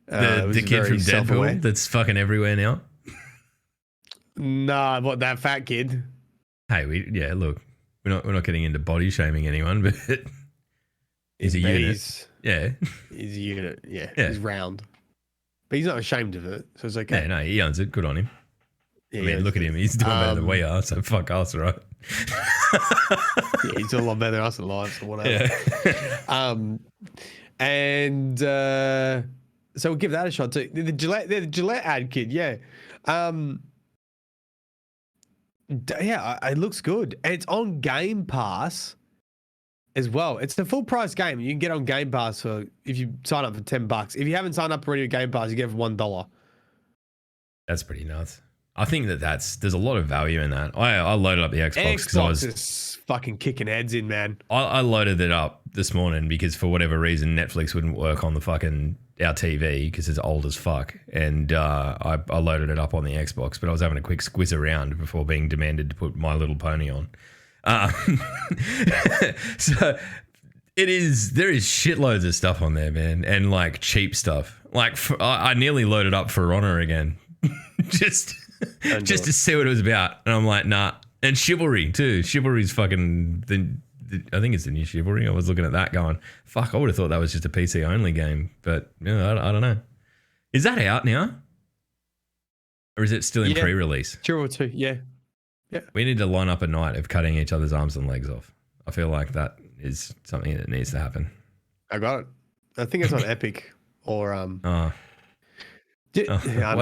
The kid from Deadpool that's fucking everywhere now. Nah, what, that fat kid? Hey, look, we're not getting into body shaming anyone, but he's a unit. Yeah, he's a unit. Yeah, he's round, but he's not ashamed of it, so it's okay. Yeah, no, he owns it. Good on him. Yeah, I mean, look at him. He's doing better than we are, so fuck us, right? Yeah, he's doing a lot better than us in life, or whatever. Yeah. So we'll give that a shot too. The Gillette ad kid, yeah. It looks good. And it's on Game Pass as well. It's a full price game. You can get on Game Pass if you sign up for $10. If you haven't signed up already with Game Pass, you get it for $1. That's pretty nuts. I think there's a lot of value in that. I loaded up the Xbox because I was is fucking kicking heads in, man. I loaded it up this morning because for whatever reason Netflix wouldn't work on our TV because it's old as fuck, and I loaded it up on the Xbox, but I was having a quick squiz around before being demanded to put My Little Pony on. So there is shitloads of stuff on there, man, and like cheap stuff. Like I nearly loaded up For Honor again, just to see what it was about, and I'm like, nah. And Chivalry too. Chivalry's fucking I think it's the new Chivalry. I was looking at that going, fuck, I would have thought that was just a PC only game, but I don't know. Is that out now? Or is it still in pre-release? Chivalry 2, yeah. We need to line up a night of cutting each other's arms and legs off. I feel like that is something that needs to happen. I got it. I think it's on Epic or why do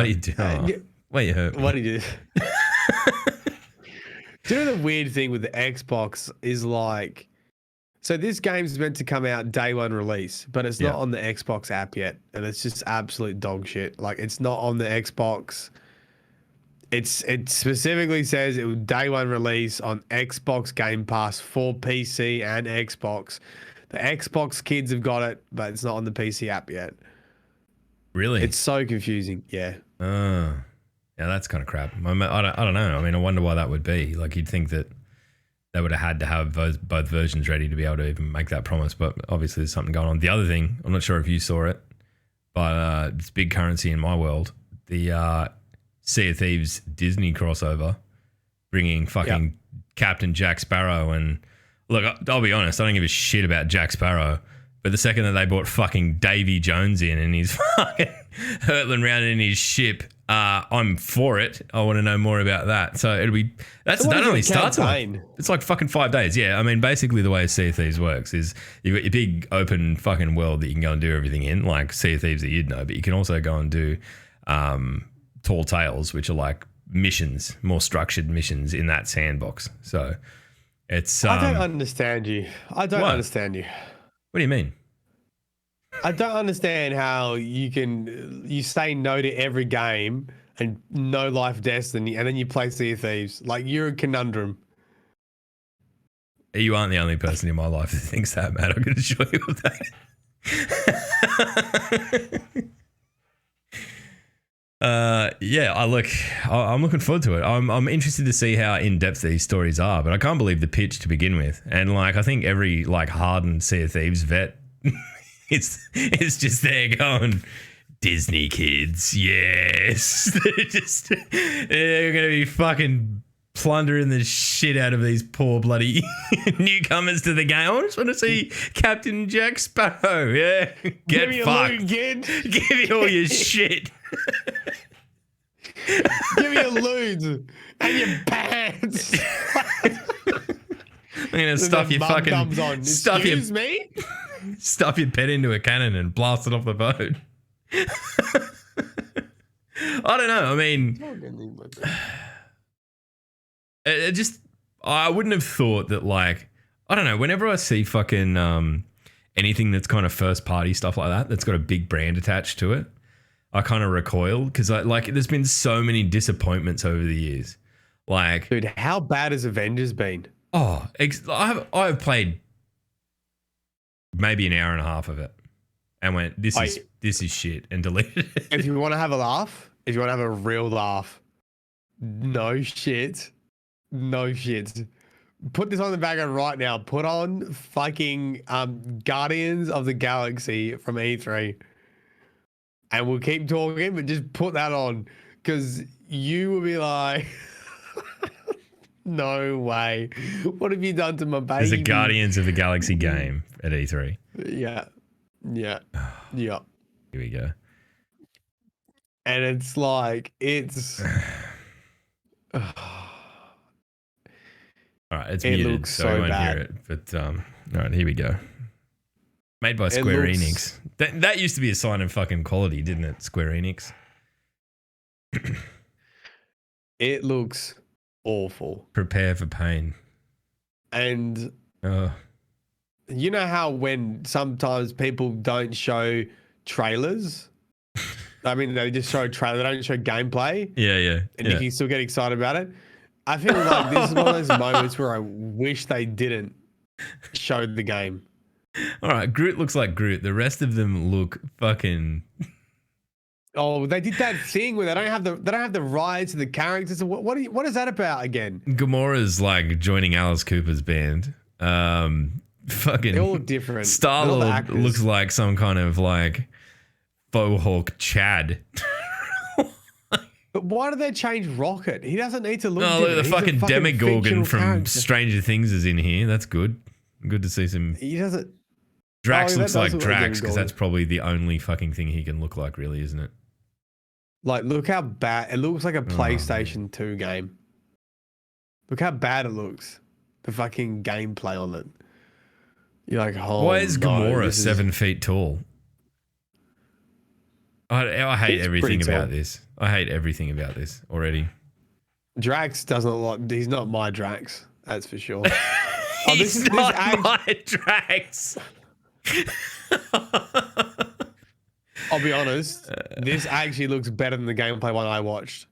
you do? Why you hurt me? What do you do? Do you know the weird thing with the Xbox is like, so this game's meant to come out day one release, but it's not on the Xbox app yet, and it's just absolute dog shit. Like, it's not on the Xbox. It specifically says it was day one release on Xbox Game Pass for PC and Xbox. The Xbox kids have got it, but it's not on the PC app yet. Really? It's so confusing. Yeah. Yeah, that's kind of crap. I don't know. I mean, I wonder why that would be. Like, you'd think that they would have had to have both versions ready to be able to even make that promise. But obviously, there's something going on. The other thing, I'm not sure if you saw it, but it's big currency in my world. The Sea of Thieves Disney crossover, bringing fucking Captain Jack Sparrow. And look, I'll be honest, I don't give a shit about Jack Sparrow. But the second that they brought fucking Davy Jones in and he's fucking hurtling around in his ship, I'm for it. I want to know more about that. So it'll be that only starts on. It's like fucking 5 days. Yeah, I mean, basically the way Sea of Thieves works is you've got your big open fucking world that you can go and do everything in, like Sea of Thieves that you'd know. But you can also go and do Tall Tales, which are like missions, more structured missions in that sandbox. So it's. I don't understand you. I don't understand you. What do you mean? I don't understand how you say no to every game and no life Destiny, and then you play Sea of Thieves. Like, you're a conundrum. You aren't the only person in my life that thinks that, Matt. I'm going to show you of that. I'm looking forward to it. I'm interested to see how in depth these stories are, but I can't believe the pitch to begin with. And like, I think every like hardened Sea of Thieves vet, it's just there going, Disney kids, yes. They're gonna be fucking plundering the shit out of these poor bloody newcomers to the game. I just want to see Captain Jack Sparrow. Yeah, get fucked. Give me all your shit. Give me your loot and your pants. I'm gonna stuff your fucking stuff your pet into a cannon and blast it off the boat. I don't know. I mean, I wouldn't have thought that, like, I don't know. Whenever I see fucking anything that's kind of first party stuff like that, that's got a big brand attached to it, I kind of recoil because there's been so many disappointments over the years. Like, dude, how bad has Avengers been? Oh, I've played maybe an hour and a half of it and went, this is shit, and deleted it. If you want to have a laugh, if you want to have a real laugh, no shit. Put this on the background right now. Put on fucking Guardians of the Galaxy from E3. And we'll keep talking, but just put that on, because you will be like, no way. What have you done to my baby? There's a Guardians of the Galaxy game at E3. Yeah. Here we go. And it's like, it's... All right, it's muted, looks so so I won't bad. hear it. But all right, here we go. Made by Square Enix. That used to be a sign of fucking quality, didn't it? Square Enix. It looks awful. Prepare for pain. And you know how when sometimes people don't show trailers? I mean, they just show a trailer, they don't show gameplay. Yeah. And you can still get excited about it. I feel like this is one of those moments where I wish they didn't show the game. All right, Groot looks like Groot. The rest of them look fucking. Oh, they did that thing where they don't have the rights to the characters. What is that about again? Gamora's like joining Alice Cooper's band. Fucking. They're all different. Star-Lord looks like some kind of like faux hawk Chad. But why did they change Rocket? He doesn't need to look. Oh, look, the fucking Demogorgon from Stranger Things is in here. That's good. Good to see some. He doesn't. Drax looks like Drax because that's probably the only fucking thing he can look like, really, isn't it? Like, look how bad it looks, like a PlayStation 2 game. Look how bad it looks. The fucking gameplay on it. You're like, oh, why is Gamora 7 feet tall? I hate everything about this. I hate everything about this already. Drax doesn't look. He's not my Drax. That's for sure. He's not my Drax. I'll be honest. This actually looks better than the gameplay one I watched.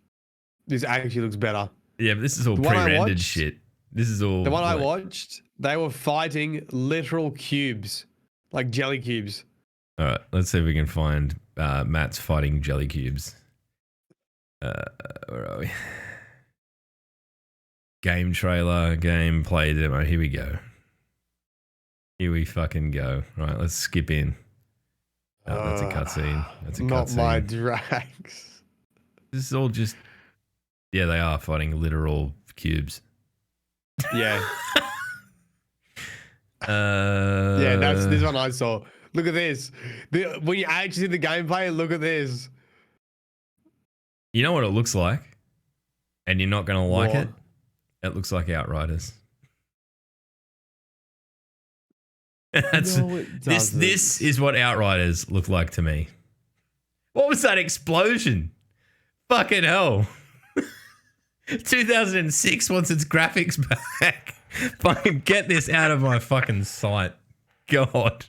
This actually looks better. Yeah, but this is all pre-rendered shit. This is all. The one I watched, they were fighting literal cubes, like jelly cubes. All right, let's see if we can find Matt's fighting jelly cubes. Where are we? Game trailer, gameplay demo. Here we go. Here we fucking go. Right, let's skip in. Oh, that's a cutscene. That's a Not cutscene. my drags. This is all just. Yeah, they are fighting literal cubes. Yeah. Yeah, that's this one I saw. Look at this. When you actually see the gameplay, look at this. You know what it looks like? And you're not going to like What? it? It looks like Outriders. That's, No, it this doesn't. is what Outriders look like to me. What was that explosion? Fucking hell. 2006 wants its graphics back. Fucking get this out of my fucking sight. God.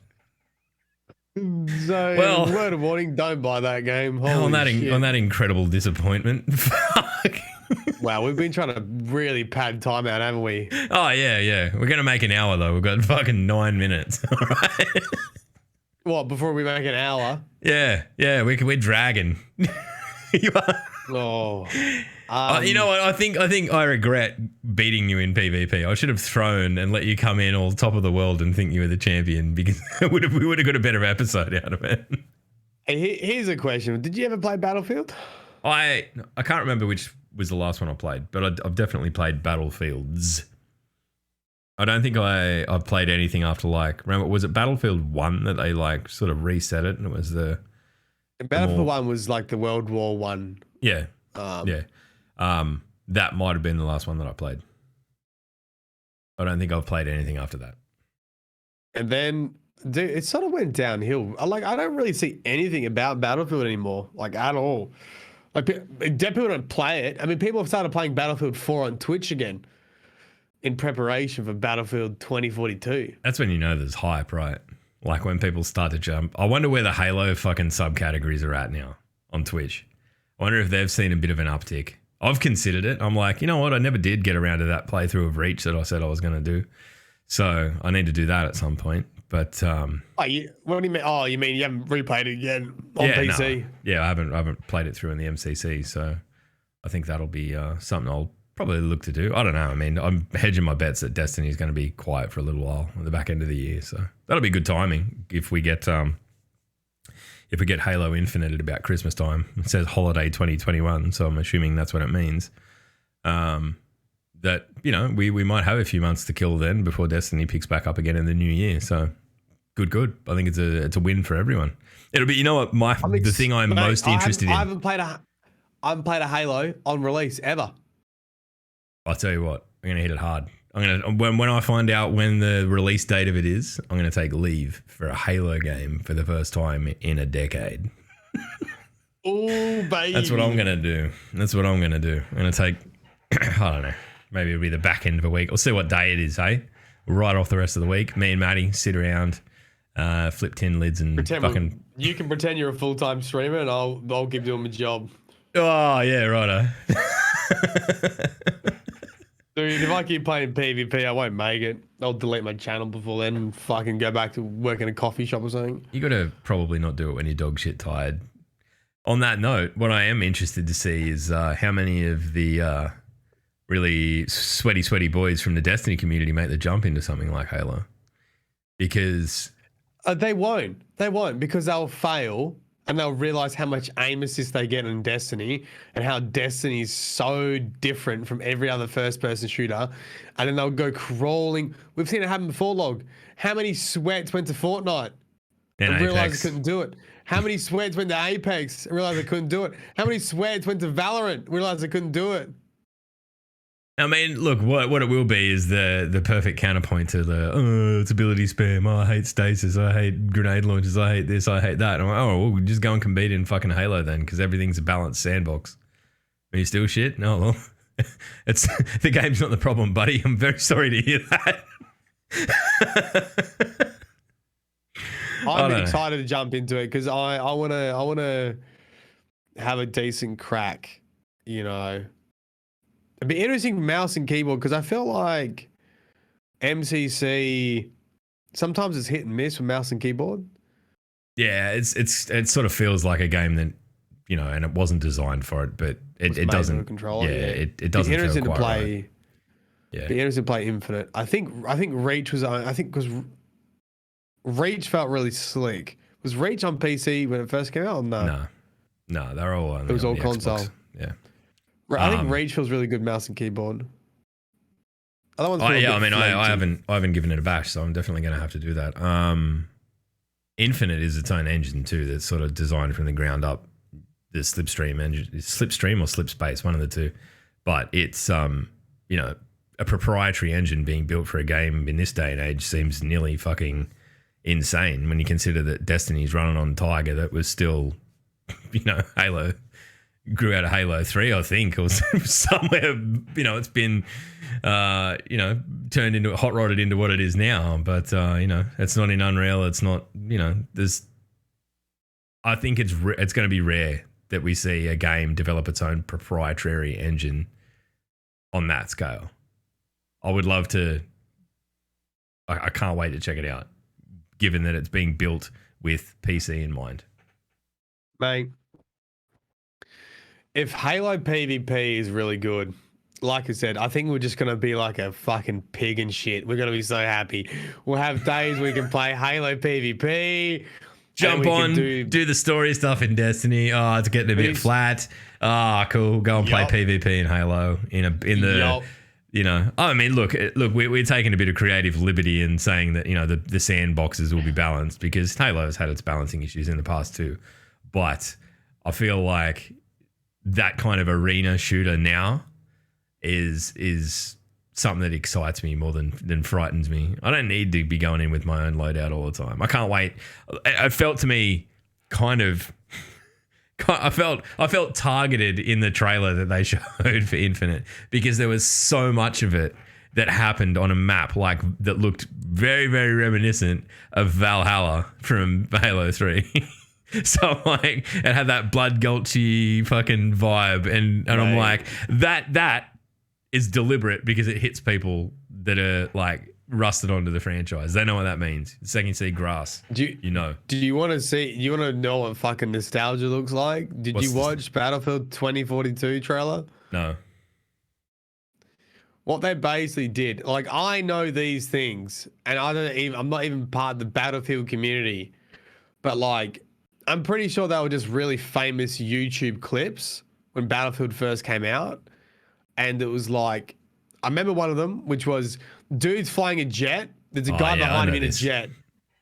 So, Well- word of warning, don't buy that game. Holy On that, shit. on that incredible disappointment. Fuck. Wow, we've been trying to really pad time out, haven't we? Oh, yeah. We're going to make an hour, though. We've got fucking 9 minutes. All right. What, before we make an hour? Yeah. We're dragging. You are. Oh. You know what? I think I regret beating you in PvP. I should have thrown and let you come in all top of the world and think you were the champion because we would have got a better episode out of it. Hey, here's a question. Did you ever play Battlefield? I can't remember which was the last one I played, but I've definitely played Battlefields. I don't think I played anything after remember, was it Battlefield 1 that they sort of reset it and it was the... Battlefield 1 was like the World War One. Yeah. That might have been the last one that I played. I don't think I've played anything after that. And then, dude, it sort of went downhill. I don't really see anything about Battlefield anymore, at all. People don't play it. I mean, people have started playing Battlefield 4 on Twitch again in preparation for Battlefield 2042. That's when you know there's hype, right? Like when people start to jump. I wonder where the Halo fucking subcategories are at now on Twitch. I wonder if they've seen a bit of an uptick. I've considered it. I'm like, you know what? I never did get around to that playthrough of Reach that I said I was going to do. So I need to do that at some point. But what do you mean? Oh, you mean you haven't replayed it yet on PC? No. Yeah, I haven't played it through in the MCC. So I think that'll be something I'll probably look to do. I don't know. I mean, I'm hedging my bets that Destiny is going to be quiet for a little while at the back end of the year. So that'll be good timing if we get Halo Infinite at about Christmas time. It says holiday 2021, so I'm assuming that's what it means. That, we might have a few months to kill then before Destiny picks back up again in the new year. So good. I think it's a win for everyone. It'll be, you know what, the thing I'm most interested in. I haven't played a Halo on release ever. I'll tell you what, I'm going to hit it hard. When I find out when the release date of it is, I'm going to take leave for a Halo game for the first time in a decade. Oh, baby. That's what I'm going to do. I'm going to take, I don't know, maybe it'll be the back end of a week. We'll see what day it is, hey? Right off the rest of the week. Me and Maddie sit around, flip tin lids and You can pretend you're a full-time streamer and I'll give you a job. Oh, yeah, righto. Dude, if I keep playing PvP, I won't make it. I'll delete my channel before then and fucking go back to work in a coffee shop or something. You got to probably not do it when you're dog shit tired. On that note, what I am interested to see is how many of the really sweaty boys from the Destiny community make the jump into something like Halo. Because... They won't because they'll fail and they'll realize how much aim assist they get in Destiny and how Destiny is so different from every other first-person shooter. And then they'll go crawling. We've seen it happen before, Log. How many sweats went to Fortnite and realized they couldn't do it? How many sweats went to Apex and realized they couldn't do it? How many sweats went to Valorant and realized they couldn't do it? I mean, look, what it will be is the perfect counterpoint to it's ability spam. Oh, I hate stasis. I hate grenade launchers. I hate this. I hate that. And I'm like, well, just go and compete in fucking Halo then, because everything's a balanced sandbox. Are you still shit? No, well, it's the game's not the problem, buddy. I'm very sorry to hear that. I'm excited to jump into it because I wanna have a decent crack, It'd be interesting mouse and keyboard because I feel like MCC sometimes it's hit and miss with mouse and keyboard. Yeah, it sort of feels like a game that, and it wasn't designed for it, but it doesn't. Controller, it doesn't. It's interesting feel to quite play. right. Yeah. Be interested to play Infinite. I think Reach was. I think because Reach felt really slick. Was Reach on PC when it first came out? Or no? No, they're all only It was on all the console. Xbox. Yeah. I think Reach feels really good mouse and keyboard. Other ones Oh, feel a yeah, bit I mean, I flaky. haven't given it a bash, so I'm definitely going to have to do that. Infinite is its own engine too, that's sort of designed from the ground up. The Slipstream engine, Slipstream or Slipspace, one of the two. But it's you know, a proprietary engine being built for a game in this day and age seems nearly fucking insane when you consider that Destiny's running on Tiger that was still, you know, Halo. Grew out of Halo 3, I think, or somewhere, you know, it's been, you know, turned into, hot rodded into what it is now. But, you know, it's not in Unreal. It's not, you know, I think it's going to be rare that we see a game develop its own proprietary engine on that scale. I would love to, I can't wait to check it out, given that it's being built with PC in mind. Mate, if Halo PvP is really good, like I said, I think we're just going to be like a fucking pig and shit. We're going to be so happy. We'll have days we can play Halo PvP. Jump on, do the story stuff in Destiny. Oh, it's getting a bit flat. Ah, cool. Go and play PvP in Halo you know. I mean, look. We're taking a bit of creative liberty in saying that, you know, the sandboxes will be balanced because Halo has had its balancing issues in the past too. But I feel like that kind of arena shooter now is something that excites me more than frightens me. I don't need to be going in with my own loadout all the time. I can't wait. It felt to me kind of, I felt targeted in the trailer that they showed for Infinite because there was so much of it that happened on a map like that looked very, very reminiscent of Valhalla from Halo 3. So like it had that blood gulchy fucking vibe, and I'm like, that is deliberate because it hits people that are like rusted onto the franchise. They know what that means. The second you see grass, you know. Do you want to see? You want to know what fucking nostalgia looks like? Did you watch Battlefield 2042 trailer? No. What they basically did, like I know these things, and I'm not even part of the Battlefield community, but like I'm pretty sure they were just really famous YouTube clips when Battlefield first came out. And it was like, I remember one of them, which was dude's flying a jet. There's a guy behind him in a jet.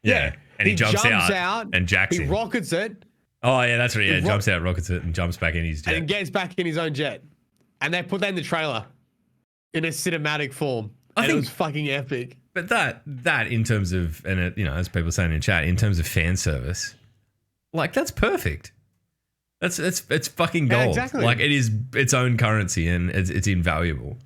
Yeah. And he jumps out and jacks He him. rockets it. Oh, yeah, that's right. Yeah, jumps out, rockets it, and jumps back in his jet. And gets back in his own jet. And they put that in the trailer in a cinematic form. I think it was fucking epic. But that in terms of, and it, you know, as people are saying in chat, in terms of fan service, like that's perfect. It's fucking gold. Yeah, exactly. Like it is its own currency and it's invaluable.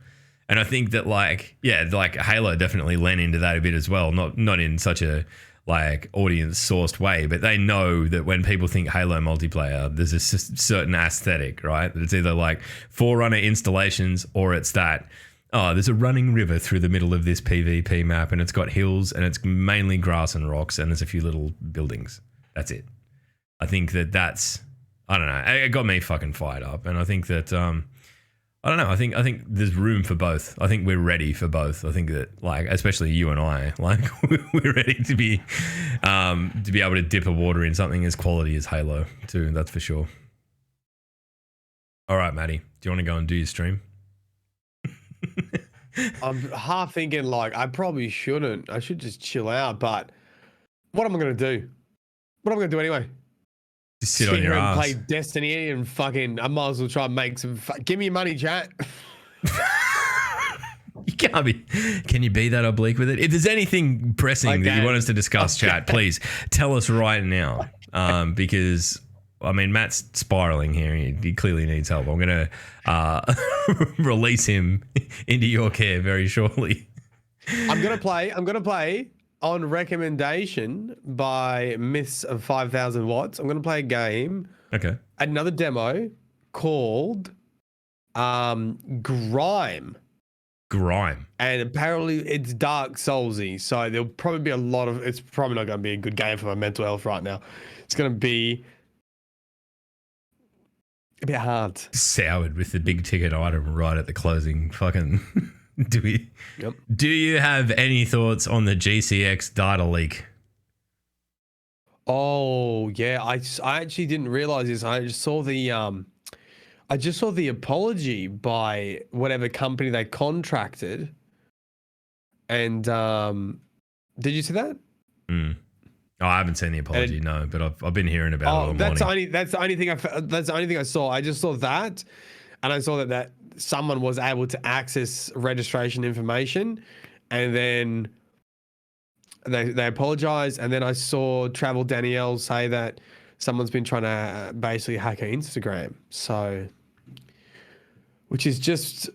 And I think that like Halo definitely lent into that a bit as well. Not in such a like audience sourced way, but they know that when people think Halo multiplayer, there's a certain aesthetic, right? That it's either like Forerunner installations or it's that, oh, there's a running river through the middle of this PvP map and it's got hills and it's mainly grass and rocks and there's a few little buildings. That's it. I think that's, I don't know. It got me fucking fired up. And I think that, I don't know. I think there's room for both. I think we're ready for both. I think that like, especially you and I, like we're ready to be able to dip a water in something as quality as Halo too. That's for sure. All right, Maddie, do you want to go and do your stream? I'm half thinking like, I probably shouldn't. I should just chill out. But what am I going to do? What am I going to do anyway? Just sit on your ass. Play Destiny and fucking. I might as well try and make some. Give me your money, chat. You can't be. Can you be that oblique with it? If there's anything pressing that you want us to discuss, chat, please tell us right now. Because I mean, Matt's spiraling here. He clearly needs help. I'm gonna release him into your care very shortly. I'm gonna play. On recommendation by Miss of 5,000 Watts, I'm going to play a game. Okay. Another demo called Grime. Grime. And apparently it's Dark Soulsy. So there'll probably be it's probably not going to be a good game for my mental health right now. It's going to be a bit hard. Soured with the big ticket item right at the closing fucking Do we? Yep. Do you have any thoughts on the GCX data leak? Oh yeah, I actually didn't realize this. I just saw the apology by whatever company they contracted, and did you see that? Mm. Oh, I haven't seen the apology, no, but I've been hearing about it all morning. That's the only thing I saw. I just saw that, and I saw that someone was able to access registration information, and then they apologized, and then I saw Travel Danielle say that someone's been trying to basically hack her Instagram. So, which is just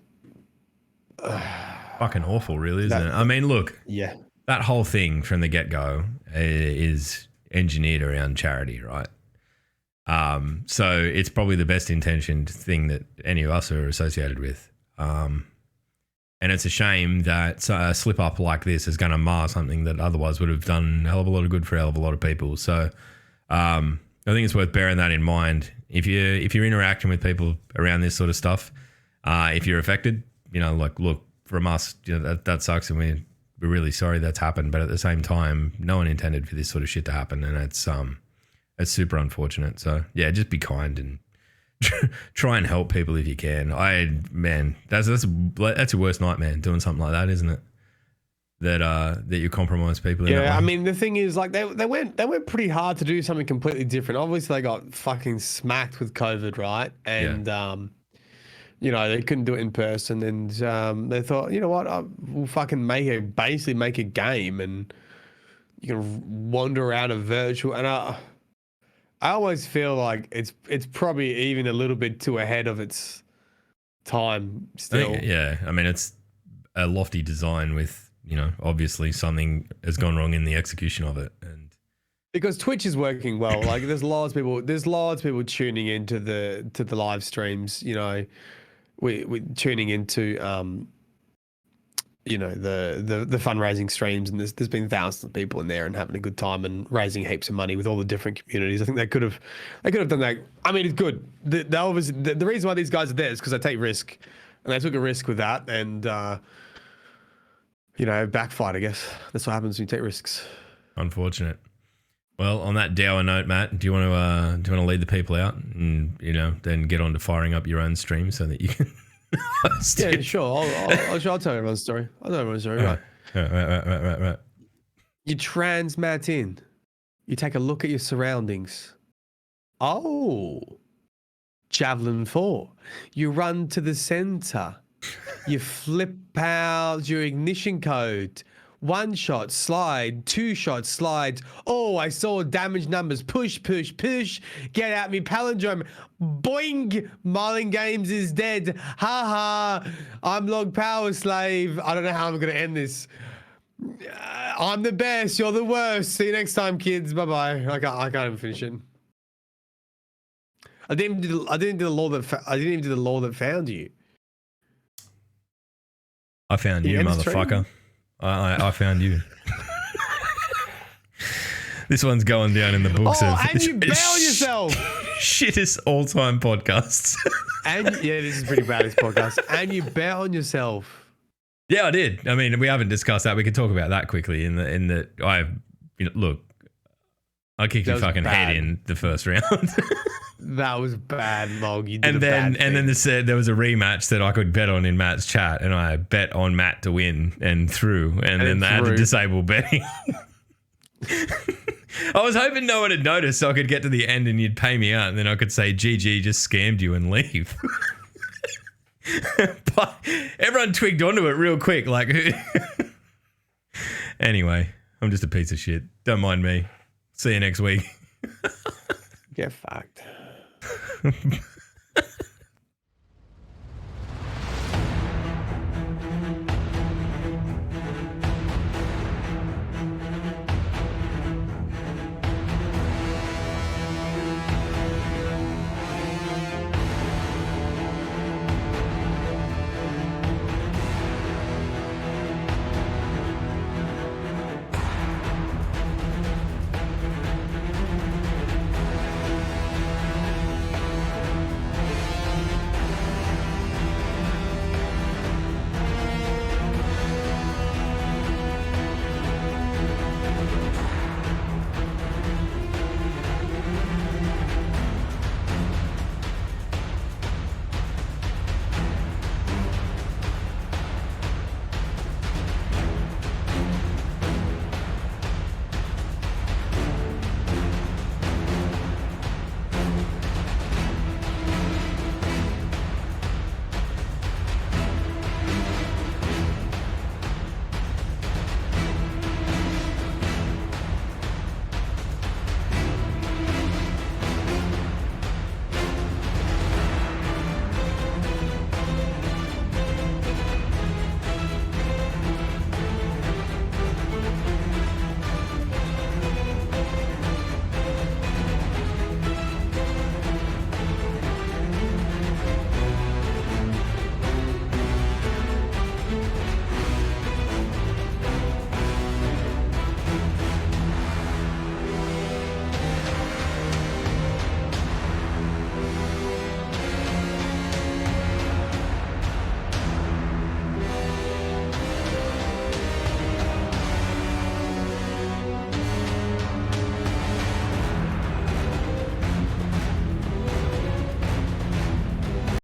fucking awful, really, isn't it? I mean, look, yeah, that whole thing from the get-go is engineered around charity, right? So it's probably the best intentioned thing that any of us are associated with. And it's a shame that a slip up like this is going to mar something that otherwise would have done a hell of a lot of good for a hell of a lot of people. So I think it's worth bearing that in mind. If you're interacting with people around this sort of stuff, if you're affected, like, look, from us, that sucks, and we're really sorry that's happened. But at the same time, no one intended for this sort of shit to happen, and it's super unfortunate. So yeah, just be kind and try and help people if you can. That's your worst nightmare, doing something like that, isn't it? That you compromise people. In that way. I mean, the thing is, like, they went pretty hard to do something completely different. Obviously, they got fucking smacked with COVID, right? And they couldn't do it in person, and they thought, you know what, we'll fucking basically make a game, and you can wander around a virtual. And I always feel like it's probably even a little bit too ahead of its time still. I mean, it's a lofty design with, obviously something has gone wrong in the execution of it. And because Twitch is working well, like there's lots of people tuning into the live streams, we're tuning into the fundraising streams, and there's been thousands of people in there and having a good time and raising heaps of money with all the different communities. I think they could have done that. I mean, it's good. The reason why these guys are there is because they take risk, and they took a risk with that, and backfired. I guess that's what happens when you take risks. Unfortunate. Well, on that dour note, Matt, do you want to lead the people out and then get on to firing up your own stream so that you can? Yeah, sure. I'll tell everyone's story. Right. Right. You transmat in. You take a look at your surroundings. Oh, Javelin 4. You run to the center. You flip out your ignition code. 1 shot, slide. 2 shots, slide. Oh, I saw damage numbers. Push, push, push. Get out me palindrome. Boing! Marlin Games is dead. Ha ha. I'm Log Power Slave. I don't know how I'm going to end this. I'm the best. You're the worst. See you next time, kids. Bye-bye. I can't even finish it. I didn't even do the law that found you. I found you, motherfucker. I found you. This one's going down in the books of... and you bail yourself! Shittest all-time podcasts. This is pretty bad, this podcast. And you bet on yourself. Yeah, I did. I mean, we haven't discussed that. We could talk about that quickly look, I kicked your fucking head in the first round. That was bad, Mog. You did and then there was a rematch that I could bet on in Matt's chat, and I bet on Matt to win and threw, and then they had to disable betting. I was hoping no one had noticed so I could get to the end and you'd pay me out, and then I could say GG just scammed you and leave. But everyone twigged onto it real quick. Anyway, I'm just a piece of shit. Don't mind me. See you next week. Get fucked.